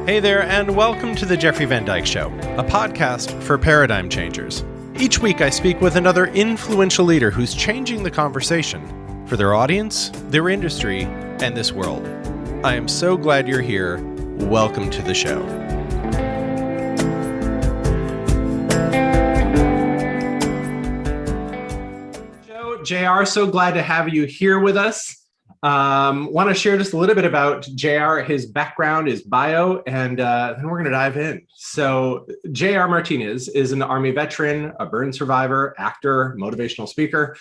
Hey there, and welcome to the Jeffrey Van Dyk Show, a podcast for paradigm changers. Each week I speak with another influential leader who's changing the conversation for their audience, their industry, and this world. I am so glad you're here. Welcome to the show. JR, so glad to have you here with us. Want to share just a little bit about JR, his background, his bio, and then we're going to dive in. So JR Martinez is an Army veteran, a burn survivor, actor, motivational speaker,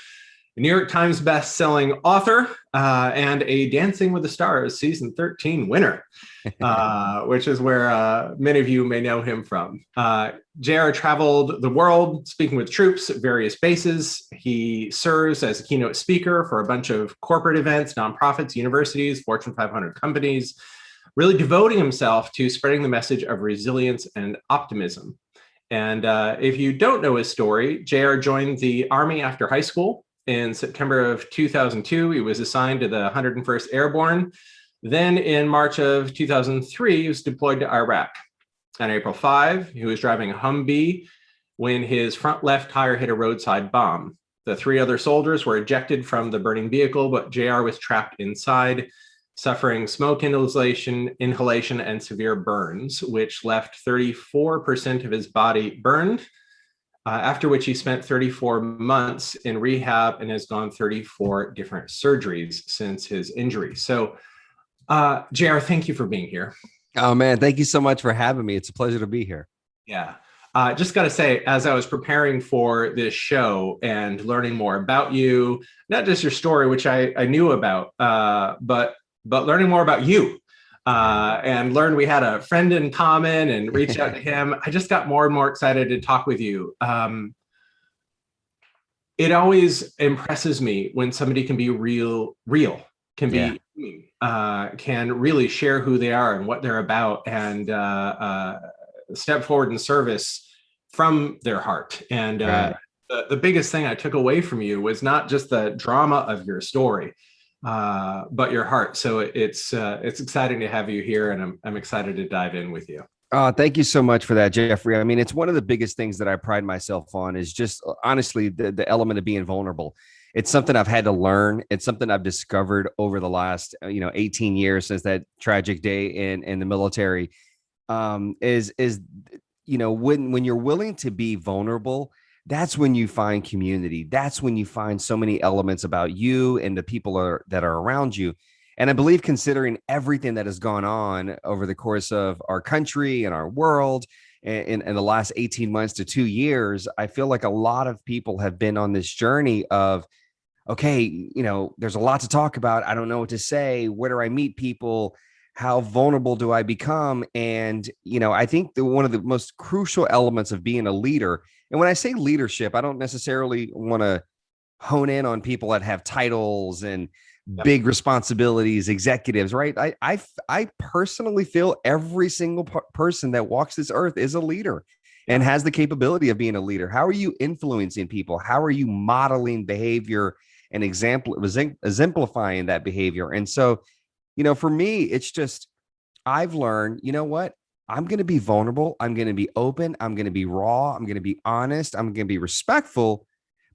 a New York Times best-selling author, and a Dancing with the Stars season 13 winner, which is where many of you may know him from. JR traveled the world speaking with troops at various bases. He serves as a keynote speaker for a bunch of corporate events, nonprofits, universities, Fortune 500 companies, really devoting himself to spreading the message of resilience and optimism. And if you don't know his story, JR joined the Army after high school. In September of 2002, he was assigned to the 101st Airborne. Then in March of 2003, he was deployed to Iraq. On April 5, he was driving a Humvee when his front left tire hit a roadside bomb. The three other soldiers were ejected from the burning vehicle, but JR was trapped inside, suffering smoke inhalation, and severe burns, which left 34% of his body burned. After which he spent 34 months in rehab and has gone 34 different surgeries since his injury. So, JR, thank you for being here. Oh, man, thank you so much for having me. It's a pleasure to be here. Yeah. Just got to say, as I was preparing for this show and learning more about you, not just your story, which I knew about, but learning more about you. And learned we had a friend in common and reached out to him. I just got more and more excited to talk with you. It always impresses me when somebody can be real, can be, can really share who they are and what they're about and step forward in service from their heart. And the biggest thing I took away from you was not just the drama of your story, but your heart. So it's exciting to have you here, and I'm excited to dive in with you. Thank you so much for that, Jeffrey. I mean, it's one of the biggest things that I pride myself on is just honestly the element of being vulnerable. It's something I've had to learn. It's something I've discovered over the last 18 years since that tragic day in the military. When you're willing to be vulnerable, that's when you find community. That's when you find so many elements about you and the people that are around you. And I believe, considering everything that has gone on over the course of our country and our world in the last 18 months to 2 years, I feel like a lot of people have been on this journey of, okay, there's a lot to talk about. I don't know what to say. Where do I meet people? How vulnerable do I become? And, I think one of the most crucial elements of being a leader, and when I say leadership, I don't necessarily want to hone in on people that have titles and big responsibilities, executives, right? I personally feel every single person that walks this earth is a leader and has the capability of being a leader. How are you influencing people? How are you modeling behavior and exemplifying that behavior? And so, for me, it's just, I've learned, what? I'm going to be vulnerable. I'm going to be open. I'm going to be raw. I'm going to be honest. I'm going to be respectful,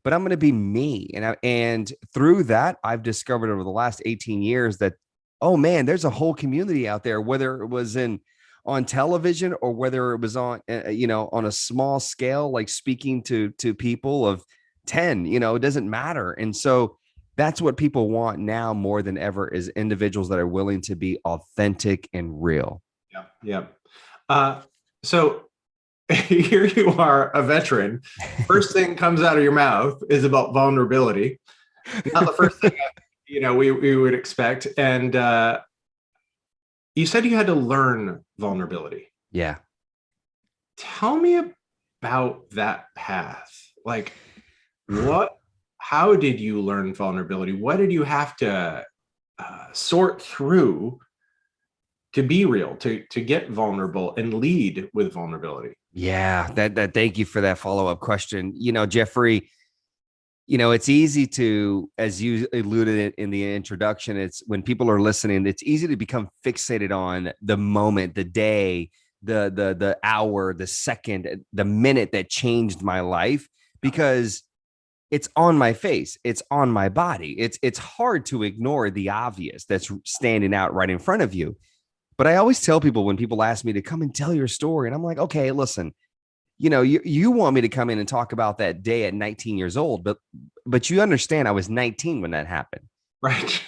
but I'm going to be me. And through that, I've discovered over the last 18 years that, oh man, there's a whole community out there, whether it was on television or whether it was on a small scale, like speaking to people of 10, it doesn't matter. And so that's what people want now more than ever, is individuals that are willing to be authentic and real. Yeah. So here you are, a veteran. First thing comes out of your mouth is about vulnerability. Not the first thing we would expect. And you said you had to learn vulnerability. Yeah. Tell me about that path. Like, how did you learn vulnerability? What did you have to sort through to be real, to get vulnerable and lead with vulnerability? Yeah, that thank you for that follow-up question. Jeffrey, It's easy to, as you alluded in the introduction, it's when people are listening, it's easy to become fixated on the moment, the day, the hour, the second, the minute that changed my life, because it's on my face, it's on my body. It's hard to ignore the obvious that's standing out right in front of you. But I always tell people when people ask me to come and tell your story, and I'm like, okay, listen, you want me to come in and talk about that day at 19 years old, but you understand I was 19 when that happened. Right.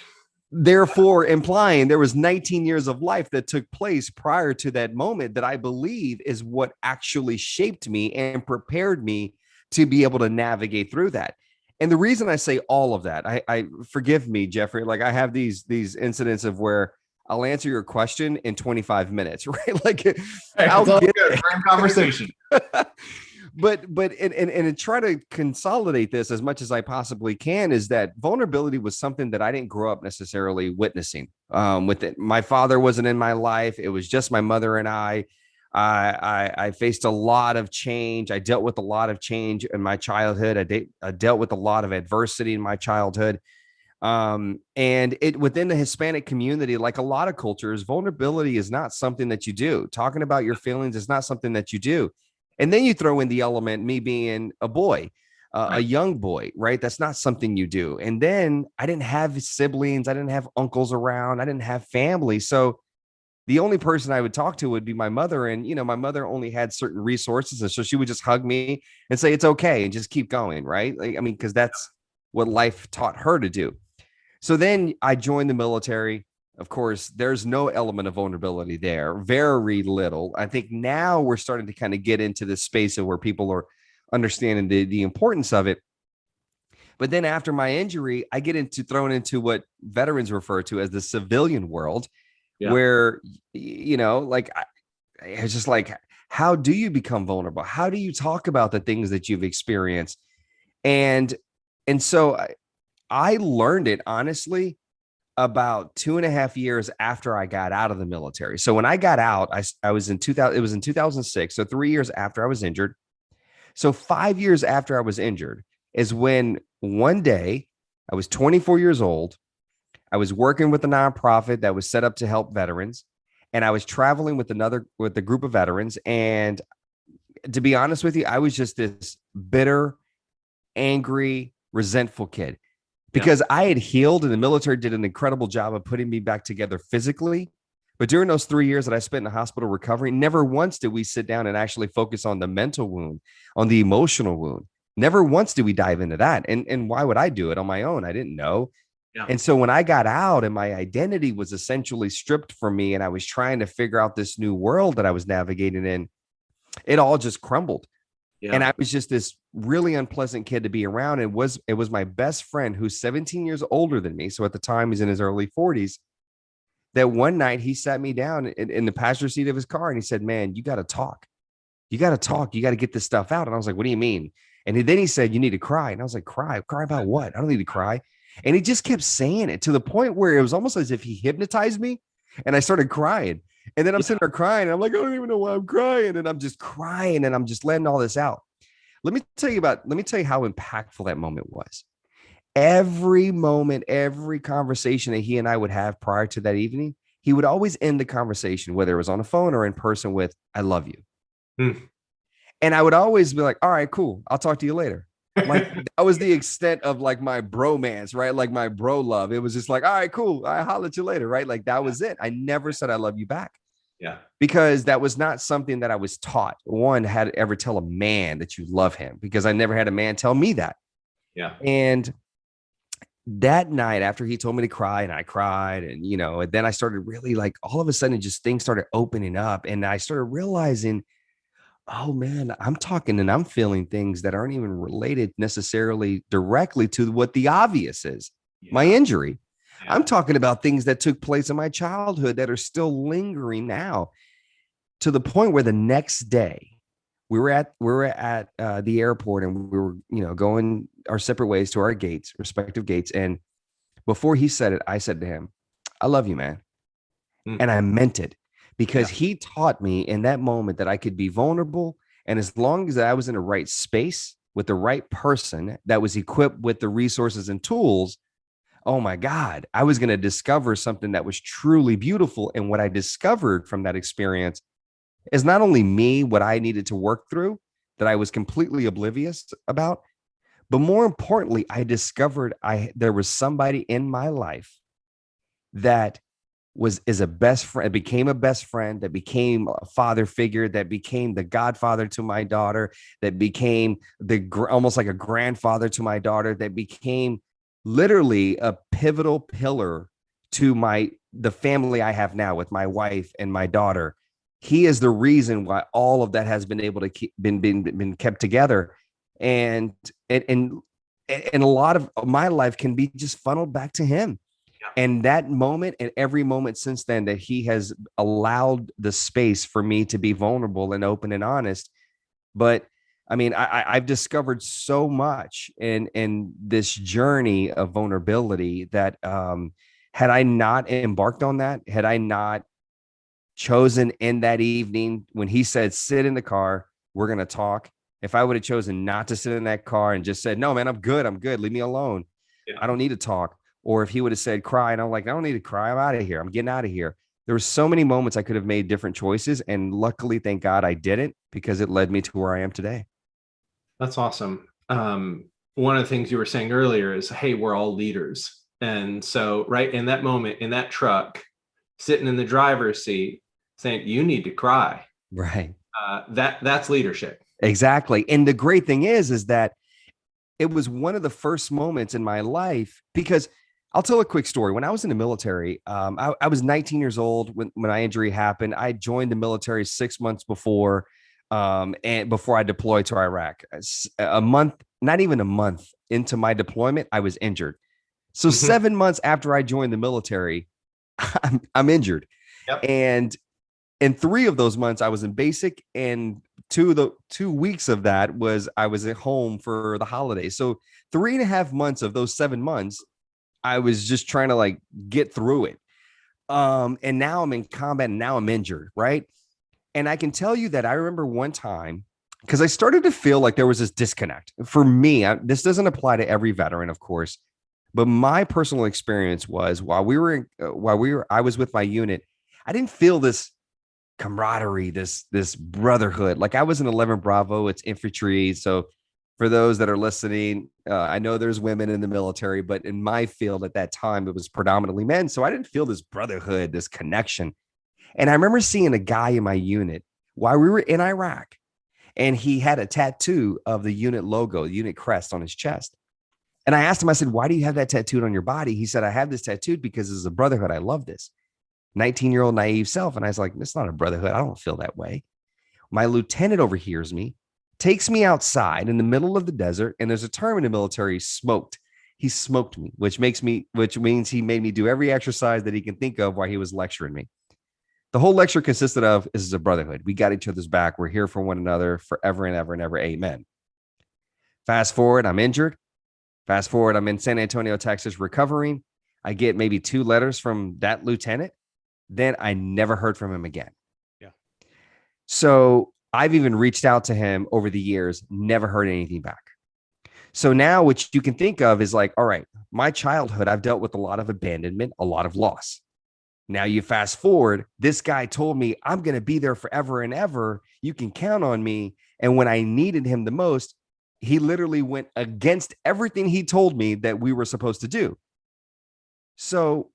Therefore, implying there was 19 years of life that took place prior to that moment that I believe is what actually shaped me and prepared me to be able to navigate through that. And the reason I say all of that, I forgive me, Jeffrey, like I have these incidents of where I'll answer your question in 25 minutes, right? Like I'll get good. Frame conversation. but and try to consolidate this as much as I possibly can is that vulnerability was something that I didn't grow up necessarily witnessing. With it, my father wasn't in my life. It was just my mother and I. I faced a lot of change. I dealt with a lot of change in my childhood. I dealt with a lot of adversity in my childhood. And it within the Hispanic community, like a lot of cultures, vulnerability is not something that you do. Talking about your feelings is not something that you do. And then you throw in the element, me being a boy, Right. a young boy, right? That's not something you do. And then I didn't have siblings. I didn't have uncles around. I didn't have family. So the only person I would talk to would be my mother. And, my mother only had certain resources. And so she would just hug me and say, it's okay. And just keep going. Right. Like, I mean, because that's what life taught her to do. So then I joined the military. Of course, there's no element of vulnerability there, very little. I think now we're starting to kind of get into this space of where people are understanding the importance of it. But then after my injury, I get thrown into what veterans refer to as the civilian world, where, like, it's just like, how do you become vulnerable? How do you talk about the things that you've experienced? And so I learned it honestly about 2.5 years after I got out of the military. So when I got out, I was in 2000, it was in 2006. So 3 years after I was injured. So 5 years after I was injured is when one day I was 24 years old. I was working with a nonprofit that was set up to help veterans. And I was traveling with a group of veterans. And to be honest with you, I was just this bitter, angry, resentful kid. Because I had healed and the military did an incredible job of putting me back together physically. But during those 3 years that I spent in the hospital recovering, never once did we sit down and actually focus on the mental wound, on the emotional wound. Never once did we dive into that. And why would I do it on my own? I didn't know. Yeah. And so when I got out and my identity was essentially stripped from me and I was trying to figure out this new world that I was navigating in, it all just crumbled. Yeah. And I was just this really unpleasant kid to be around. It was my best friend who's 17 years older than me. So at the time he's in his early 40s. That one night he sat me down in the passenger seat of his car and he said, man, you got to talk. You got to talk. You got to get this stuff out. And I was like, what do you mean? And then he said, you need to cry. And I was like, cry about what? I don't need to cry. And he just kept saying it to the point where it was almost as if he hypnotized me and I started crying. And then I'm sitting there crying. And I'm like, I don't even know why I'm crying. And I'm just crying and I'm just letting all this out. Let me tell you how impactful that moment was. Every moment, every conversation that he and I would have prior to that evening, he would always end the conversation, whether it was on the phone or in person, with, I love you. And I would always be like, all right, cool. I'll talk to you later. Like that was the extent of like my bromance, right? Like my bro love. It was just like, all right, cool. I'll holler at you later, right? Like that was it. I never said I love you back. Yeah. Because that was not something that I was taught. One, had to ever tell a man that you love him, because I never had a man tell me that. Yeah. And that night after he told me to cry and I cried and, and then I started really like all of a sudden just things started opening up and I started realizing, oh man, I'm talking and I'm feeling things that aren't even related necessarily directly to what the obvious is, my injury. Yeah. I'm talking about things that took place in my childhood that are still lingering now, to the point where the next day we were at the airport and we were, going our separate ways to our respective gates. And before he said it, I said to him, I love you, man. And I meant it, because he taught me in that moment that I could be vulnerable. And as long as I was in the right space, with the right person that was equipped with the resources and tools, oh my God, I was going to discover something that was truly beautiful. And what I discovered from that experience is not only me, what I needed to work through that I was completely oblivious about, but more importantly, I discovered there was somebody in my life that is a best friend, became a best friend, that became a father figure, that became the godfather to my daughter, that became almost like a grandfather to my daughter, that became literally a pivotal pillar to the family I have now with my wife and my daughter. He is the reason why all of that has been able to been kept together. And a lot of my life can be just funneled back to him. And that moment and every moment since then that he has allowed the space for me to be vulnerable and open and honest. But I mean, I've discovered so much in this journey of vulnerability that had I not embarked on that, had I not chosen in that evening when he said, sit in the car, we're going to talk. If I would have chosen not to sit in that car and just said, no, man, I'm good. Leave me alone. Yeah. I don't need to talk. Or if he would have said, cry, and I'm like, I don't need to cry. I'm out of here. I'm getting out of here. There were so many moments I could have made different choices. And luckily, thank God I didn't, because it led me to where I am today. That's awesome. One of the things you were saying earlier is, hey, we're all leaders. And so right in that moment, in that truck, sitting in the driver's seat, saying, you need to cry. Right. That's leadership. Exactly. And the great thing is that it was one of the first moments in my life, because I'll tell a quick story. When I was in the military, I was 19 years old when my injury happened. I joined the military 6 months before, and before I deployed to Iraq. A month, not even a month into my deployment, I was injured. So 7 months after I joined the military, I'm injured. Yep. And in 3 of those months, I was in basic, and 2 weeks of that was I was at home for the holidays. So 3.5 months of those 7 months, I was just trying to like get through it. And now I'm in combat and now I'm injured. Right. And I can tell you that I remember one time, because I started to feel like there was this disconnect for me. This doesn't apply to every veteran, of course, but my personal experience was while I was with my unit, I didn't feel this camaraderie, this brotherhood. Like I was in 11 Bravo, it's infantry. So for those that are listening, I know there's women in the military, but in my field at that time, it was predominantly men. So I didn't feel this brotherhood, this connection. And I remember seeing a guy in my unit while we were in Iraq, and he had a tattoo of the unit logo, the unit crest on his chest. And I asked him, I said, why do you have that tattooed on your body? He said, I have this tattooed because it's a brotherhood. I love this. 19-year-old naive self. And I was like, it's not a brotherhood. I don't feel that way. My lieutenant overhears me, takes me outside in the middle of the desert. And there's a term in the military, smoked. He smoked me, which means he made me do every exercise that he can think of while he was lecturing me. The whole lecture consisted of, this is a brotherhood. We got each other's back. We're here for one another forever and ever and ever. Amen. Fast forward, I'm injured. Fast forward, I'm in San Antonio, Texas, recovering. I get maybe 2 letters from that lieutenant. Then I never heard from him again. Yeah. So I've even reached out to him over the years, never heard anything back. So now what you can think of is like, all right, my childhood, I've dealt with a lot of abandonment, a lot of loss. Now you fast forward, this guy told me, I'm going to be there forever and ever. You can count on me. And when I needed him the most, he literally went against everything he told me that we were supposed to do. So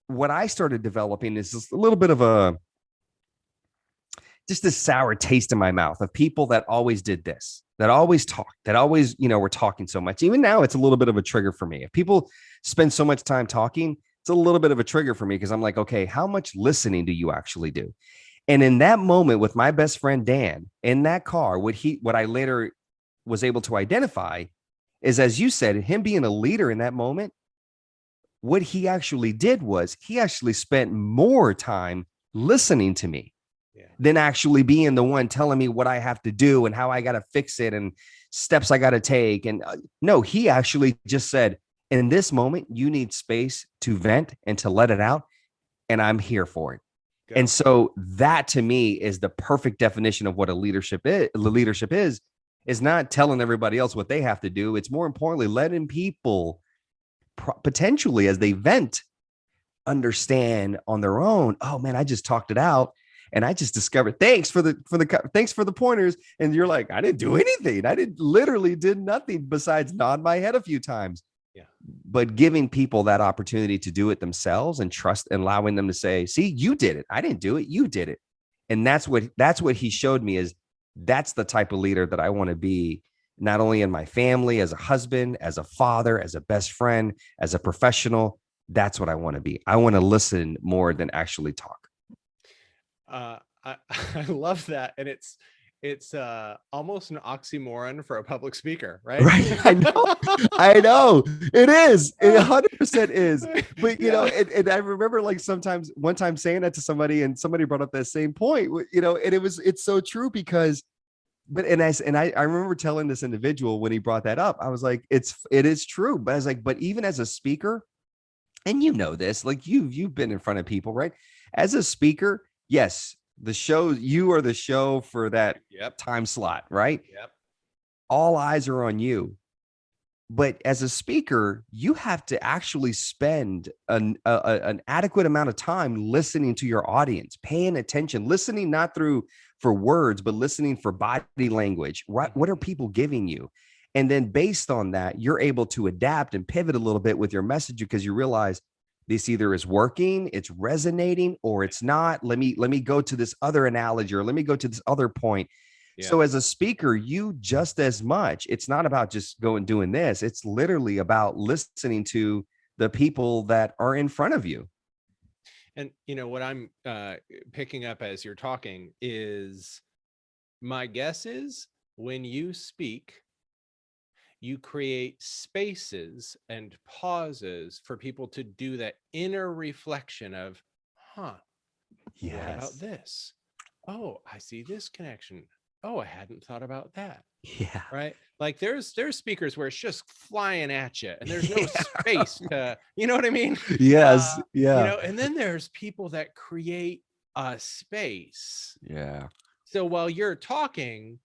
what I started developing is just a little bit of just this sour taste in my mouth of people that always did this, that always talked, that always, were talking so much. Even now, it's a little bit of a trigger for me. If people spend so much time talking, it's a little bit of a trigger for me because I'm like, okay, how much listening do you actually do? And in that moment with my best friend, Dan, in that car, what I later was able to identify is, as you said, him being a leader in that moment, what he actually did was he actually spent more time listening to me than actually being the one telling me what I have to do and how I got to fix it and steps I got to take. And no, he actually just said, in this moment, you need space to vent and to let it out. And I'm here for it. Good. And so that to me is the perfect definition of what leadership is. is not telling everybody else what they have to do. It's more importantly letting people potentially, as they vent, understand on their own. Oh man, I just talked it out, and I just discovered. Thanks for the pointers. And you're like, I didn't do anything. I literally did nothing besides nod my head a few times. Yeah. But giving people that opportunity to do it themselves and trust, and allowing them to say, see, you did it. I didn't do it. You did it. And that's what he showed me, is that's the type of leader that I want to be, not only in my family, as a husband, as a father, as a best friend, as a professional. That's what I want to be. I want to listen more than actually talk. I love that. And it's almost an oxymoron for a public speaker, right? Right. I know it is. It 100% is. But you know, and I remember like one time saying that to somebody, and somebody brought up that same point, you know, and it's so true because, I remember telling this individual when he brought that up, I was like, it is true. But I was like, but even as a speaker, and you know this, like you've been in front of people, right? As a speaker, yes, you are the show for that time slot, right? Yep. All eyes are on you. But as a speaker, you have to actually spend an adequate amount of time listening to your audience, paying attention, listening not for words, but listening for body language. What are people giving you? And then based on that, you're able to adapt and pivot a little bit with your message, because you realize this either is working, it's resonating, or it's not. Let me go to this other analogy, or let me go to this other point. Yeah. So as a speaker, you just as much, it's not about just doing this. It's literally about listening to the people that are in front of you. And you know what I'm picking up as you're talking is, my guess is when you speak, you create spaces and pauses for people to do that inner reflection of, yes, what about this? Oh, I see this connection. Oh, I hadn't thought about that. Yeah. Right. Like there's speakers where it's just flying at you and there's no space to, you know what I mean? Yes. Yeah. You know, and then there's people that create a space. Yeah. So while you're talking,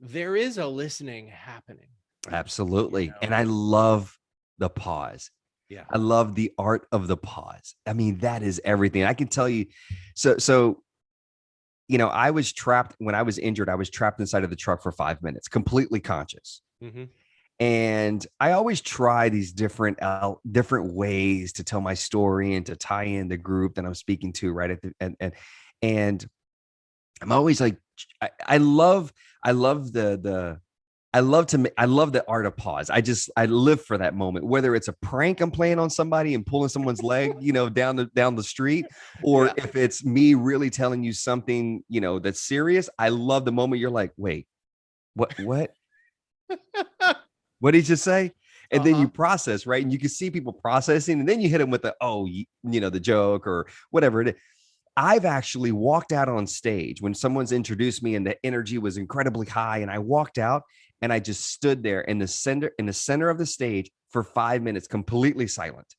there is a listening happening. Absolutely. You know? And I love the pause. Yeah. I love the art of the pause. I mean, that is everything. I can tell you. So, you know, I was trapped when I was injured. I was trapped inside of the truck for 5 minutes, completely conscious. Mm-hmm. And I always try these different ways to tell my story and to tie in the group that I'm speaking to, right at the and I'm always like, I love the art of pause. I live for that moment, whether it's a prank I'm playing on somebody and pulling someone's leg, you know, down the street, or if it's me really telling you something, you know, that's serious. I love the moment you're like, wait, what did he just say? And then you process, right? And you can see people processing, and then you hit them with the joke or whatever it is. I've actually walked out on stage when someone's introduced me and the energy was incredibly high, and I walked out and I just stood there in the center of the stage for 5 minutes, completely silent.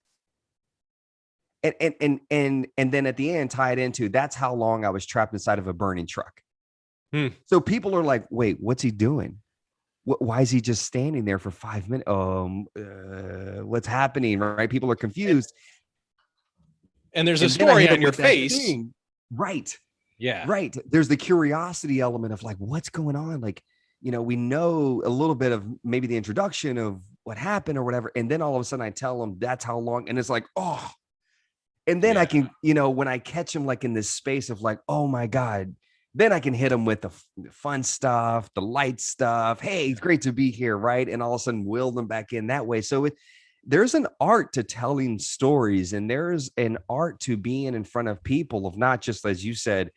And then at the end, tie it into, that's how long I was trapped inside of a burning truck. So people are like, wait, what's he doing? Why is he just standing there for 5 minutes? What's happening? Right? People are confused. And there's a story on your face. Right. Yeah. Right. There's the curiosity element of like, what's going on? Like, you know, we know a little bit of maybe the introduction of what happened or whatever. And then all of a sudden I tell them that's how long. And it's like, oh, and then I can, you know, when I catch them like in this space of like, oh my God, then I can hit them with the fun stuff, the light stuff. Hey, it's great to be here. Right. And all of a sudden will them back in that way. So there's an art to telling stories, and there's an art to being in front of people, of not just, as you said,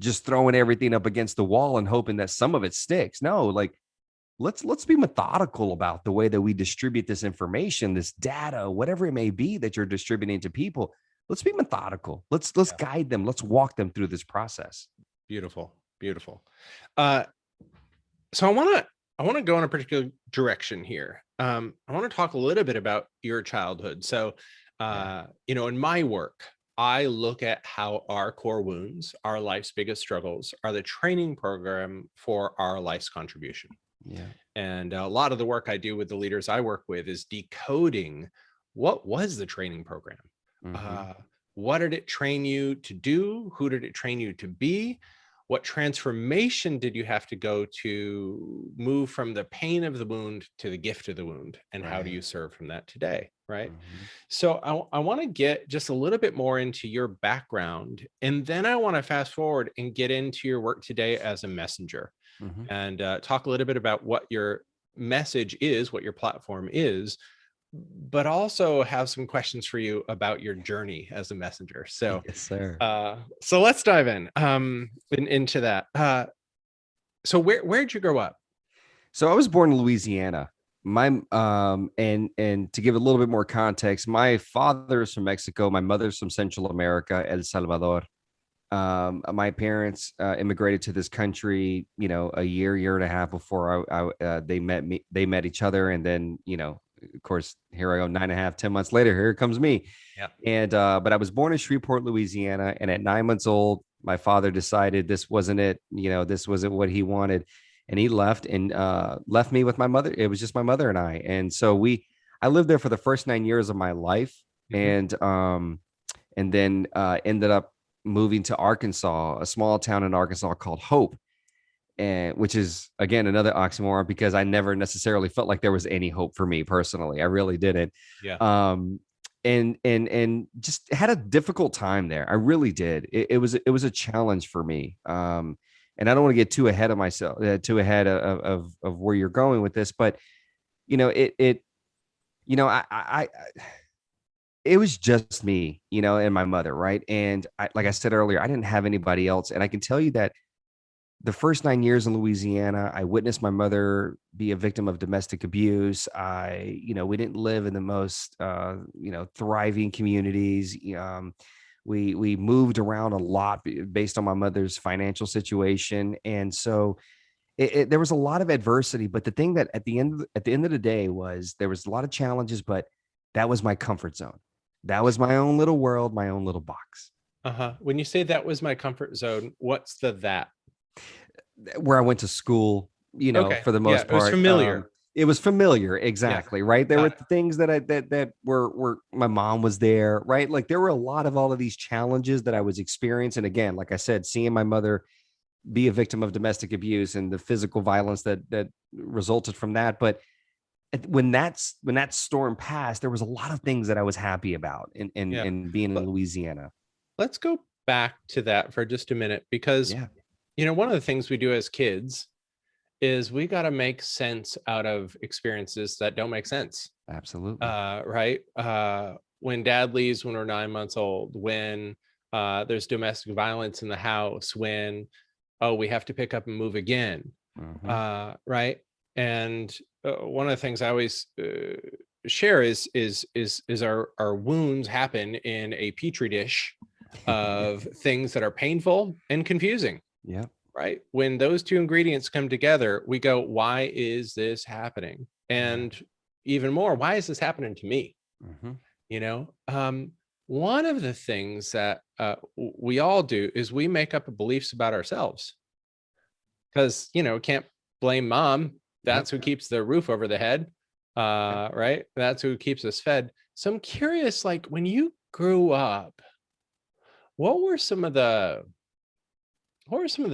just throwing everything up against the wall and hoping that some of it sticks. No, like let's be methodical about the way that we distribute this information, this data, whatever it may be that you're distributing to people. Let's be methodical. Let's guide them. Let's walk them through this process. Beautiful. Beautiful. So I want to go in a particular direction here. I want to talk a little bit about your childhood. So, you know, in my work, I look at how our core wounds, our life's biggest struggles, are the training program for our life's contribution. Yeah. And a lot of the work I do with the leaders I work with is decoding what was the training program. Mm-hmm. Uh, what did it train you to do? Who did it train you to be? What transformation did you have to go to move from the pain of the wound to the gift of the wound? And how do Right. you serve from that today? Right. Mm-hmm. So I want to get just a little bit more into your background. And then I want to fast forward and get into your work today as a messenger Mm-hmm. and talk a little bit about what your message is, what your platform is, but also have some questions for you about your journey as a messenger. So, Yes, sir. so let's dive into that. So where'd you grow up? So I was born in Louisiana. My and to give a little bit more context, my father is from Mexico, my mother's from Central America, El Salvador. My parents immigrated to this country, a year and a half before they met me. They met each other, and then, of course, here I go, 9.5, 10 months later, here comes me. Yeah. And but I was born in Shreveport, Louisiana, and at 9 months old, my father decided this wasn't it. This wasn't what he wanted, and he left and left me with my mother. It was just my mother and I, and so I lived there for the first 9 years of my life, Mhm. and then ended up moving to Arkansas, a small town in Arkansas called Hope, and which is again another oxymoron because I never necessarily felt like there was any hope for me personally. I really didn't. Yeah. And just had a difficult time there. I really did. It was a challenge for me. And I don't want to get too ahead of myself, too ahead of where you're going with this, but I it was just me, and my mother, right? And like I said earlier, I didn't have anybody else. And I can tell you that the first 9 years in Louisiana, I witnessed my mother be a victim of domestic abuse. We didn't live in the most, thriving communities. We moved around a lot based on my mother's financial situation, and so there was a lot of adversity. But the thing that at the end of the day was there was a lot of challenges, but that was my comfort zone. That was my own little world, my own little box Uh-huh. When you say that was my comfort zone, what's that? where I went to school, Okay. for the Yeah, most it was part. familiar. It was familiar, Yeah. exactly, right? There Got were it. things that were my mom was there, right? Like there were a lot of all of these challenges that I was experiencing. Again, like I said, seeing my mother be a victim of domestic abuse and the physical violence that resulted from that. But when that storm passed, there was a lot of things that I was happy about Yeah. in being in Let- Louisiana. Let's go back to that for just a minute because Yeah, one of the things we do as kids is we got to make sense out of experiences that don't make sense. absolutely. Right. When dad leaves when we're 9 months old, when there's domestic violence in the house, when, oh, we have to pick up and move again. Hmm. Right. And one of the things I always share is our wounds happen in a petri dish of things that are painful and confusing. Yeah. Right. When those two ingredients come together, we go, why is this happening? Yeah. And even more, why is this happening to me? Hmm. You know, one of the things that we all do is we make up beliefs about ourselves because, can't blame mom. Yep. That's who keeps the roof over the head. Yep. Right. That's who keeps us fed. So I'm curious, like when you grew up, what were some of the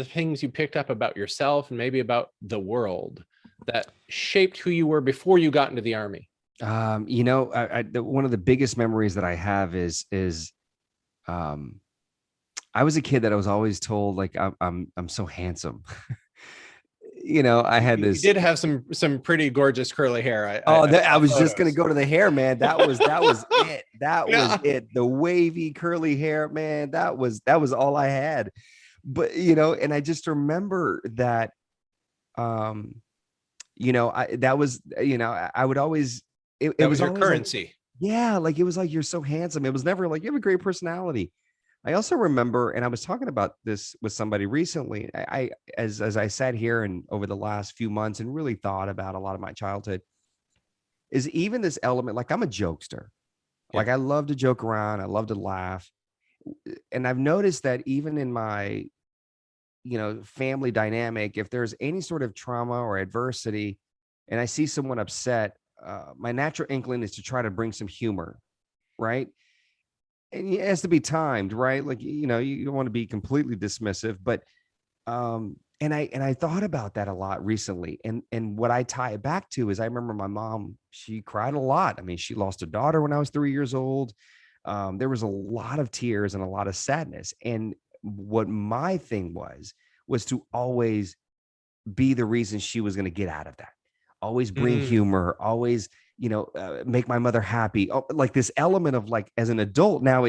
things you picked up about yourself and maybe about the world that shaped who you were before you got into the army? One of the biggest memories that I have is um, I was a kid that I was always told like I'm so handsome. I had You this. did have some pretty gorgeous curly hair. I Oh, I saw was just gonna photos. go to the hair, man. That was it. That was Yeah. it. The wavy curly hair, man. That was all I had. But and I just remember that. Um, I that was I would always. It That was was your always like, currency. yeah, like it was like you're so handsome. It was never like you have a great personality. I also remember, and I was talking about this with somebody recently. As I sat here and over the last few months and really thought about a lot of my childhood, is even this element. Like I'm a jokester. Yeah. Like I love to joke around. I love to laugh, and I've noticed that even in my family dynamic, if there's any sort of trauma or adversity and I see someone upset, my natural inkling is to try to bring some humor, right? And it has to be timed, right? Like, you don't want to be completely dismissive, but and I thought about that a lot recently. And what I tie it back to is I remember my mom, she cried a lot. I mean, she lost a daughter when I was 3 years old. There was a lot of tears and a lot of sadness. And what my thing was to always be the reason she was going to get out of that. Always bring humor, always, make my mother happy. Oh, like this element of like, as an adult, now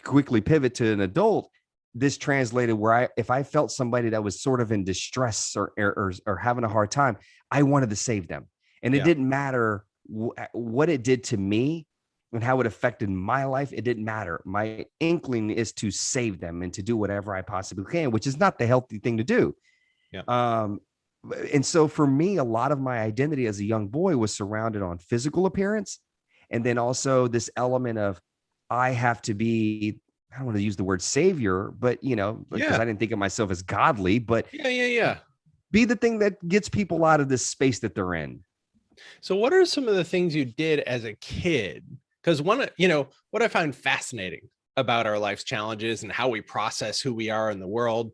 quickly pivot to an adult. This translated where if I felt somebody that was sort of in distress or having a hard time, I wanted to save them. And it didn't matter what it did to me and how it affected my life. It didn't matter. My inkling is to save them and to do whatever I possibly can, which is not the healthy thing to do. Yeah. And so for me, a lot of my identity as a young boy was surrounded on physical appearance. And then also this element of, I have to be, I don't want to use the word savior, but because I didn't think of myself as godly, but be the thing that gets people out of this space that they're in. So what are some of the things you did as a kid? Because what I find fascinating about our life's challenges and how we process who we are in the world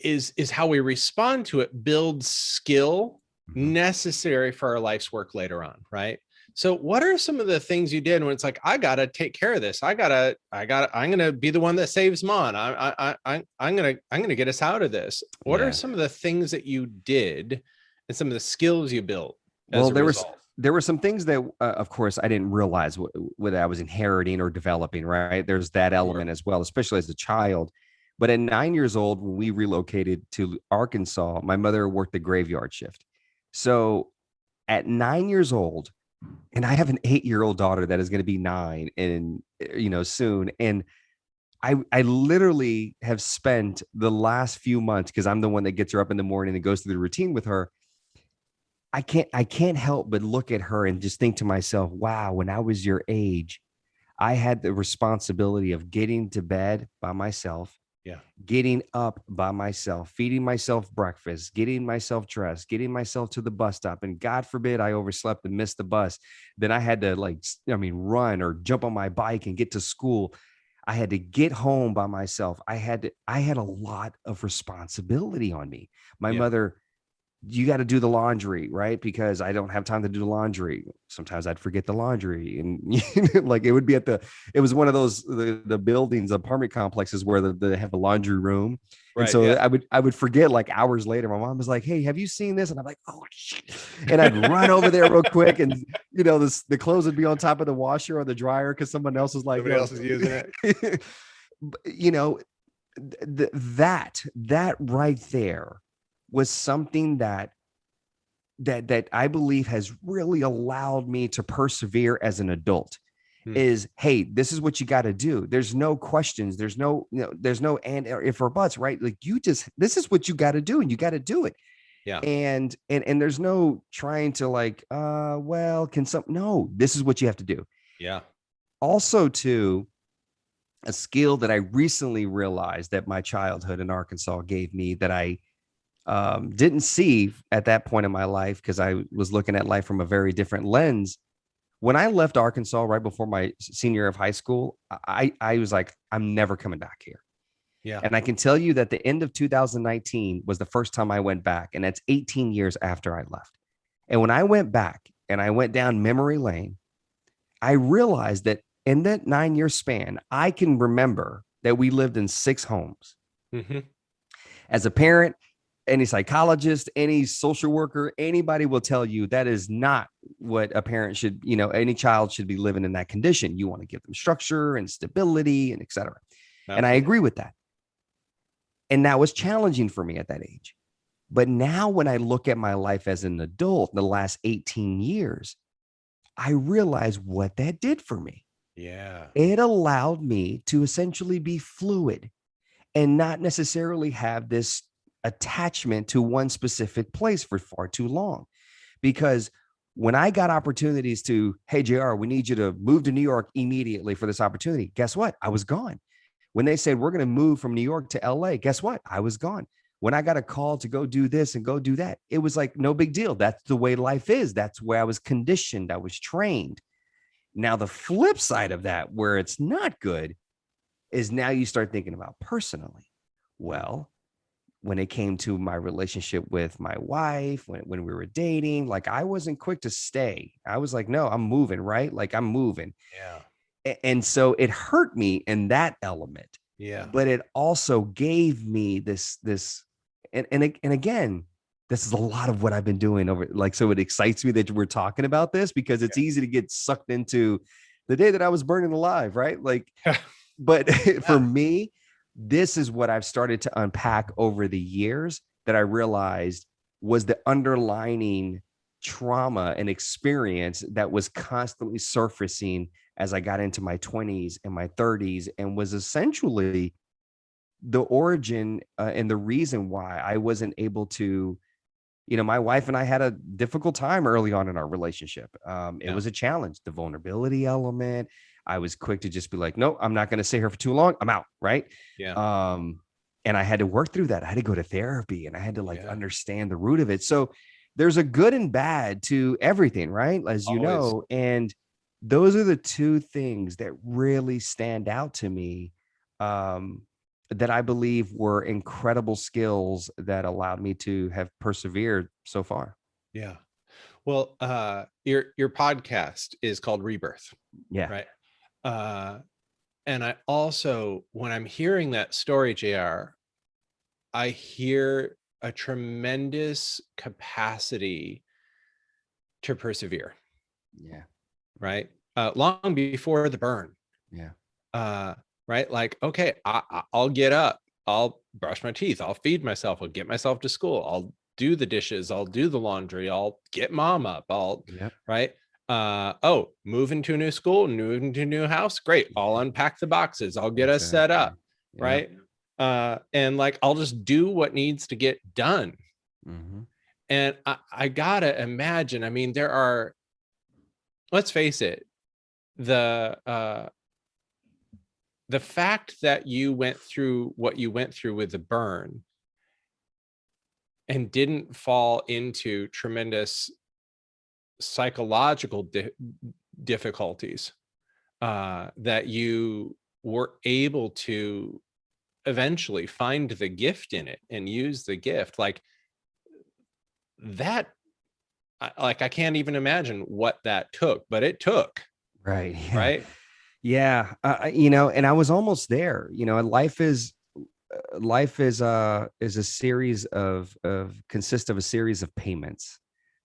is how we respond to it builds skill necessary for our life's work later on, right? So what are some of the things you did when it's like, I got to take care of this. I'm going to be the one that saves Mon. I'm going to get us out of this. What are some of the things that you did and some of the skills you built? Well, there were some things that, of course, I didn't realize what I was inheriting or developing, right? There's that element as well, especially as a child. But at 9 years old, when we relocated to Arkansas, my mother worked the graveyard shift. So at 9 years old, and I have an 8-year-old daughter that is going to be 9 and, soon. And I literally have spent the last few months, because I'm the one that gets her up in the morning and goes through the routine with her. I can't help but look at her and just think to myself, wow, when I was your age, I had the responsibility of getting to bed by myself, getting up by myself, feeding myself breakfast, getting myself dressed, getting myself to the bus stop. And God forbid I overslept and missed the bus. Then I had to run or jump on my bike and get to school. I had to get home by myself. I had a lot of responsibility on me. My mother, you got to do the laundry, right? Because I don't have time to do the laundry. Sometimes I'd forget the laundry, and like it would be it was one of those, the buildings, apartment complexes where they have a laundry room. Right, and so I would forget, like hours later, my mom was like, "Hey, have you seen this?" And I'm like, "Oh shit." And I'd run over there real quick. And, the clothes would be on top of the washer or the dryer, cause someone else is like, somebody else is using it. That right there was something that I believe has really allowed me to persevere as an adult. Is, hey, this is what you got to do. There's no questions. There's no, there's no and or if or buts, right? Like this is what you got to do, and you got to do it. Yeah. And there's no trying to no, this is what you have to do. Yeah. Also, too, a skill that I recently realized that my childhood in Arkansas gave me that I didn't see at that point in my life, because I was looking at life from a very different lens. When I left Arkansas right before my senior year of high school, I was like, I'm never coming back here. Yeah. And I can tell you that the end of 2019 was the first time I went back. And that's 18 years after I left. And when I went back and I went down memory lane, I realized that in that 9-year span, I can remember that we lived in 6 homes. Mm-hmm. As a parent, any psychologist, any social worker, anybody will tell you that is not what a parent should, any child should be living in that condition. You want to give them structure and stability and et cetera. Absolutely. And I agree with that. And that was challenging for me at that age. But now when I look at my life as an adult, the last 18 years, I realize what that did for me. Yeah. It allowed me to essentially be fluid and not necessarily have this attachment to one specific place for far too long. Because when I got opportunities to, hey, JR, we need you to move to New York immediately for this opportunity. Guess what? I was gone. When they said, we're going to move from New York to LA, guess what? I was gone. When I got a call to go do this and go do that, it was like, no big deal. That's the way life is. That's where I was conditioned. I was trained. Now, the flip side of that, where it's not good, is now you start thinking about personally. Well, when it came to my relationship with my wife, when we were dating, like I wasn't quick to stay. I was like, no, I'm moving, right? Like I'm moving. Yeah. And so it hurt me in that element. Yeah. But it also gave me this, and again, this is a lot of what I've been doing over, like, so it excites me that we're talking about this, because it's easy to get sucked into the day that I was burning alive, right? Like, but for me, this is what I've started to unpack over the years that I realized was the underlining trauma and experience that was constantly surfacing as I got into my 20s and my 30s, and was essentially the origin and the reason why I wasn't able to, my wife and I had a difficult time early on in our relationship. It was a challenge, the vulnerability element. I was quick to just be like, no, I'm not going to stay here for too long. I'm out. Right. Yeah. And I had to work through that. I had to go to therapy, and I had to understand the root of it. So there's a good and bad to everything, right? As you know, and those are the two things that really stand out to me. That I believe were incredible skills that allowed me to have persevered so far. Yeah. Well, your podcast is called Rebirth. Yeah. Right. And I also, when I'm hearing that story, JR, I hear a tremendous capacity to persevere. Yeah. Right. Long before the burn. Yeah. Right. Like, okay, I'll get up, I'll brush my teeth, I'll feed myself, I'll get myself to school, I'll do the dishes, I'll do the laundry, I'll get mom up, right. Oh, move into a new school, move into a new house. Great. I'll unpack the boxes, I'll get us set up. Right. And like, I'll just do what needs to get done. Mm-hmm. And I gotta imagine, I mean, there are, let's face it, the fact that you went through what you went through with the burn and didn't fall into tremendous psychological difficulties, that you were able to eventually find the gift in it and use the gift, like that, like I can't even imagine what that took, but it took. Right. Yeah. Right. Yeah. And I was almost there. Life is a series of consists of a series of payments.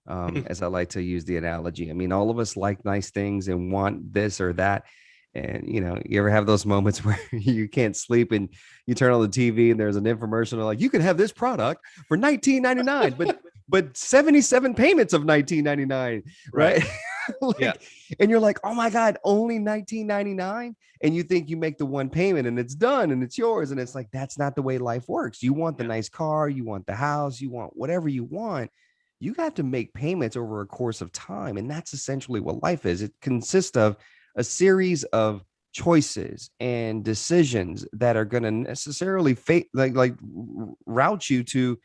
As I like to use the analogy. I mean, all of us like nice things and want this or that. And, you ever have those moments where you can't sleep and you turn on the TV and there's an infomercial like, you can have this product for $19.99, but 77 payments of $19.99. Right. And you're like, oh my God, only $19.99. And you think you make the one payment and it's done and it's yours. And it's like, that's not the way life works. You want the nice car, you want the house, you want whatever you want. You have to make payments over a course of time. And that's essentially what life is. It consists of a series of choices and decisions that are going to necessarily route you to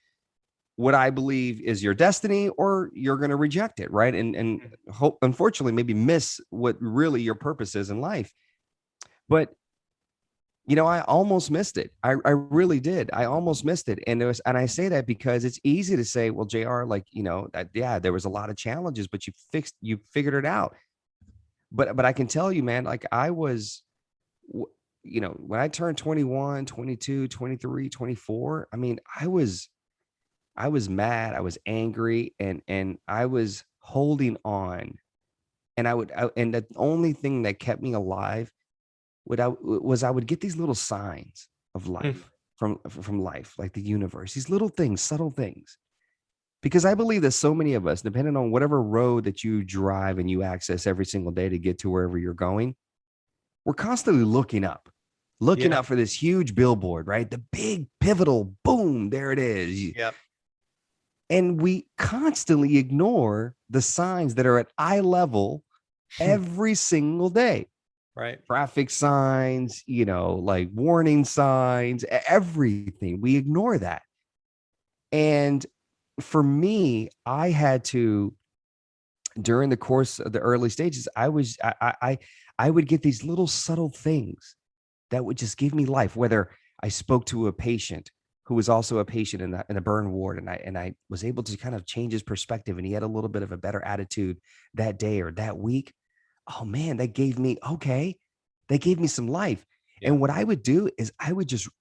what I believe is your destiny, or you're going to reject it. Right. And hope, unfortunately, maybe miss what really your purpose is in life. But I almost missed it. I really did. I almost missed it. And I say that because it's easy to say, well, JR, like, there was a lot of challenges, but you figured it out. But I can tell you, man, like I was, when I turned 21, 22, 23, 24, I mean, I was mad. I was angry, and I was holding on, and and the only thing that kept me alive I would get these little signs of life from life, like the universe, these little things, subtle things. Because I believe that so many of us, depending on whatever road that you drive and you access every single day to get to wherever you're going, we're constantly looking up for this huge billboard, right? The big pivotal boom, there it is. Yep. And we constantly ignore the signs that are at eye level every single day. Right. traffic signs, like warning signs, everything. We ignore that. And for me, I had to, during the course of the early stages, I would get these little subtle things that would just give me life. Whether I spoke to a patient who was also a patient in a burn ward, and I was able to kind of change his perspective, and he had a little bit of a better attitude that day or that week. Oh man, that gave me some life. Yeah. And what I would do is